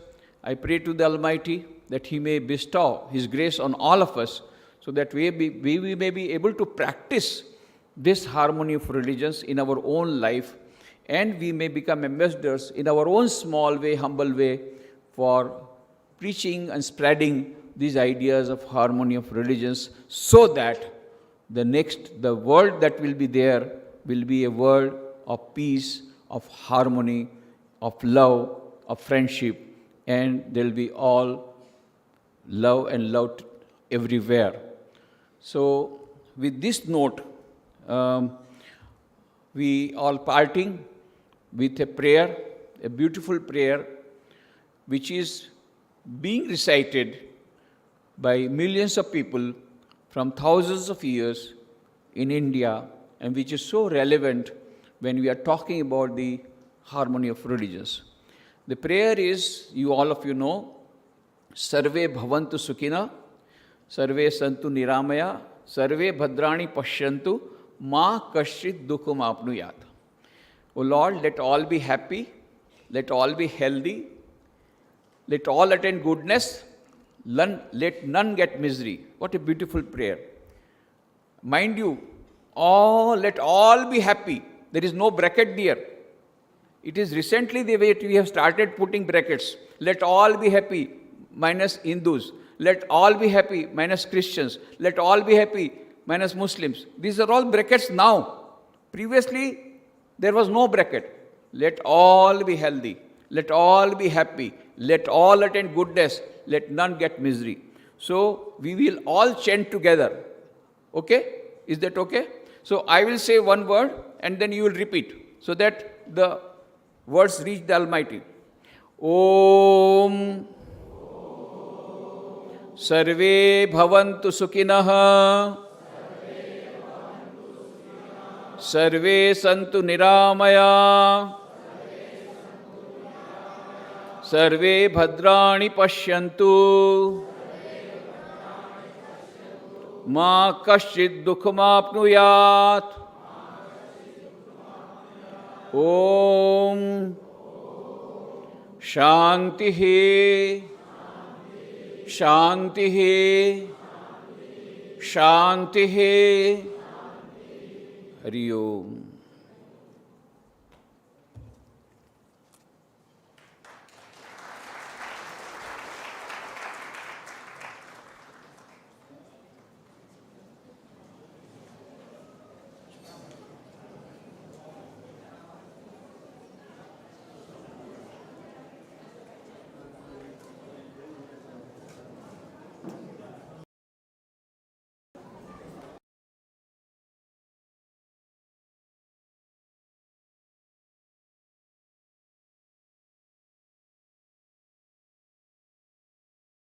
I pray to the Almighty that He may bestow His grace on all of us, so that we may be able to practice this harmony of religions in our own life, and we may become ambassadors in our own small way, humble way, for preaching and spreading these ideas of harmony of religions, so that the world that will be there will be a world of peace, of harmony, of love, of friendship, and there will be all love and love everywhere. So with this note, we all parting with a prayer, a beautiful prayer, which is being recited by millions of people from thousands of years in India, and which is so relevant when we are talking about the harmony of religions. The prayer is, all of you know, Sarve bhavantu sukhina, sarve santu niramaya, sarve bhadrani pashyantu, ma kashchit dukham apnuyat. O Lord, let all be happy, let all be healthy, let all attain goodness, let none get misery. What a beautiful prayer. Mind you, let all be happy. There is no bracket there. It is recently the way we have started putting brackets. Let all be happy, minus Hindus. Let all be happy, minus Christians. Let all be happy, minus Muslims. These are all brackets now. Previously, there was no bracket. Let all be healthy. Let all be happy. Let all attain goodness. Let none get misery. So, we will all chant together. Okay? Is that okay? So, I will say one word and then you will repeat, so that the words reach the Almighty. Om Sarve Bhavantu Sukhinah, Sarve Santu Niramaya, Sarve Bhadrani Pashyantu, Ma Kashchit Dukham Apnuyat. Om Shanti Shanti Shanti Hari Om.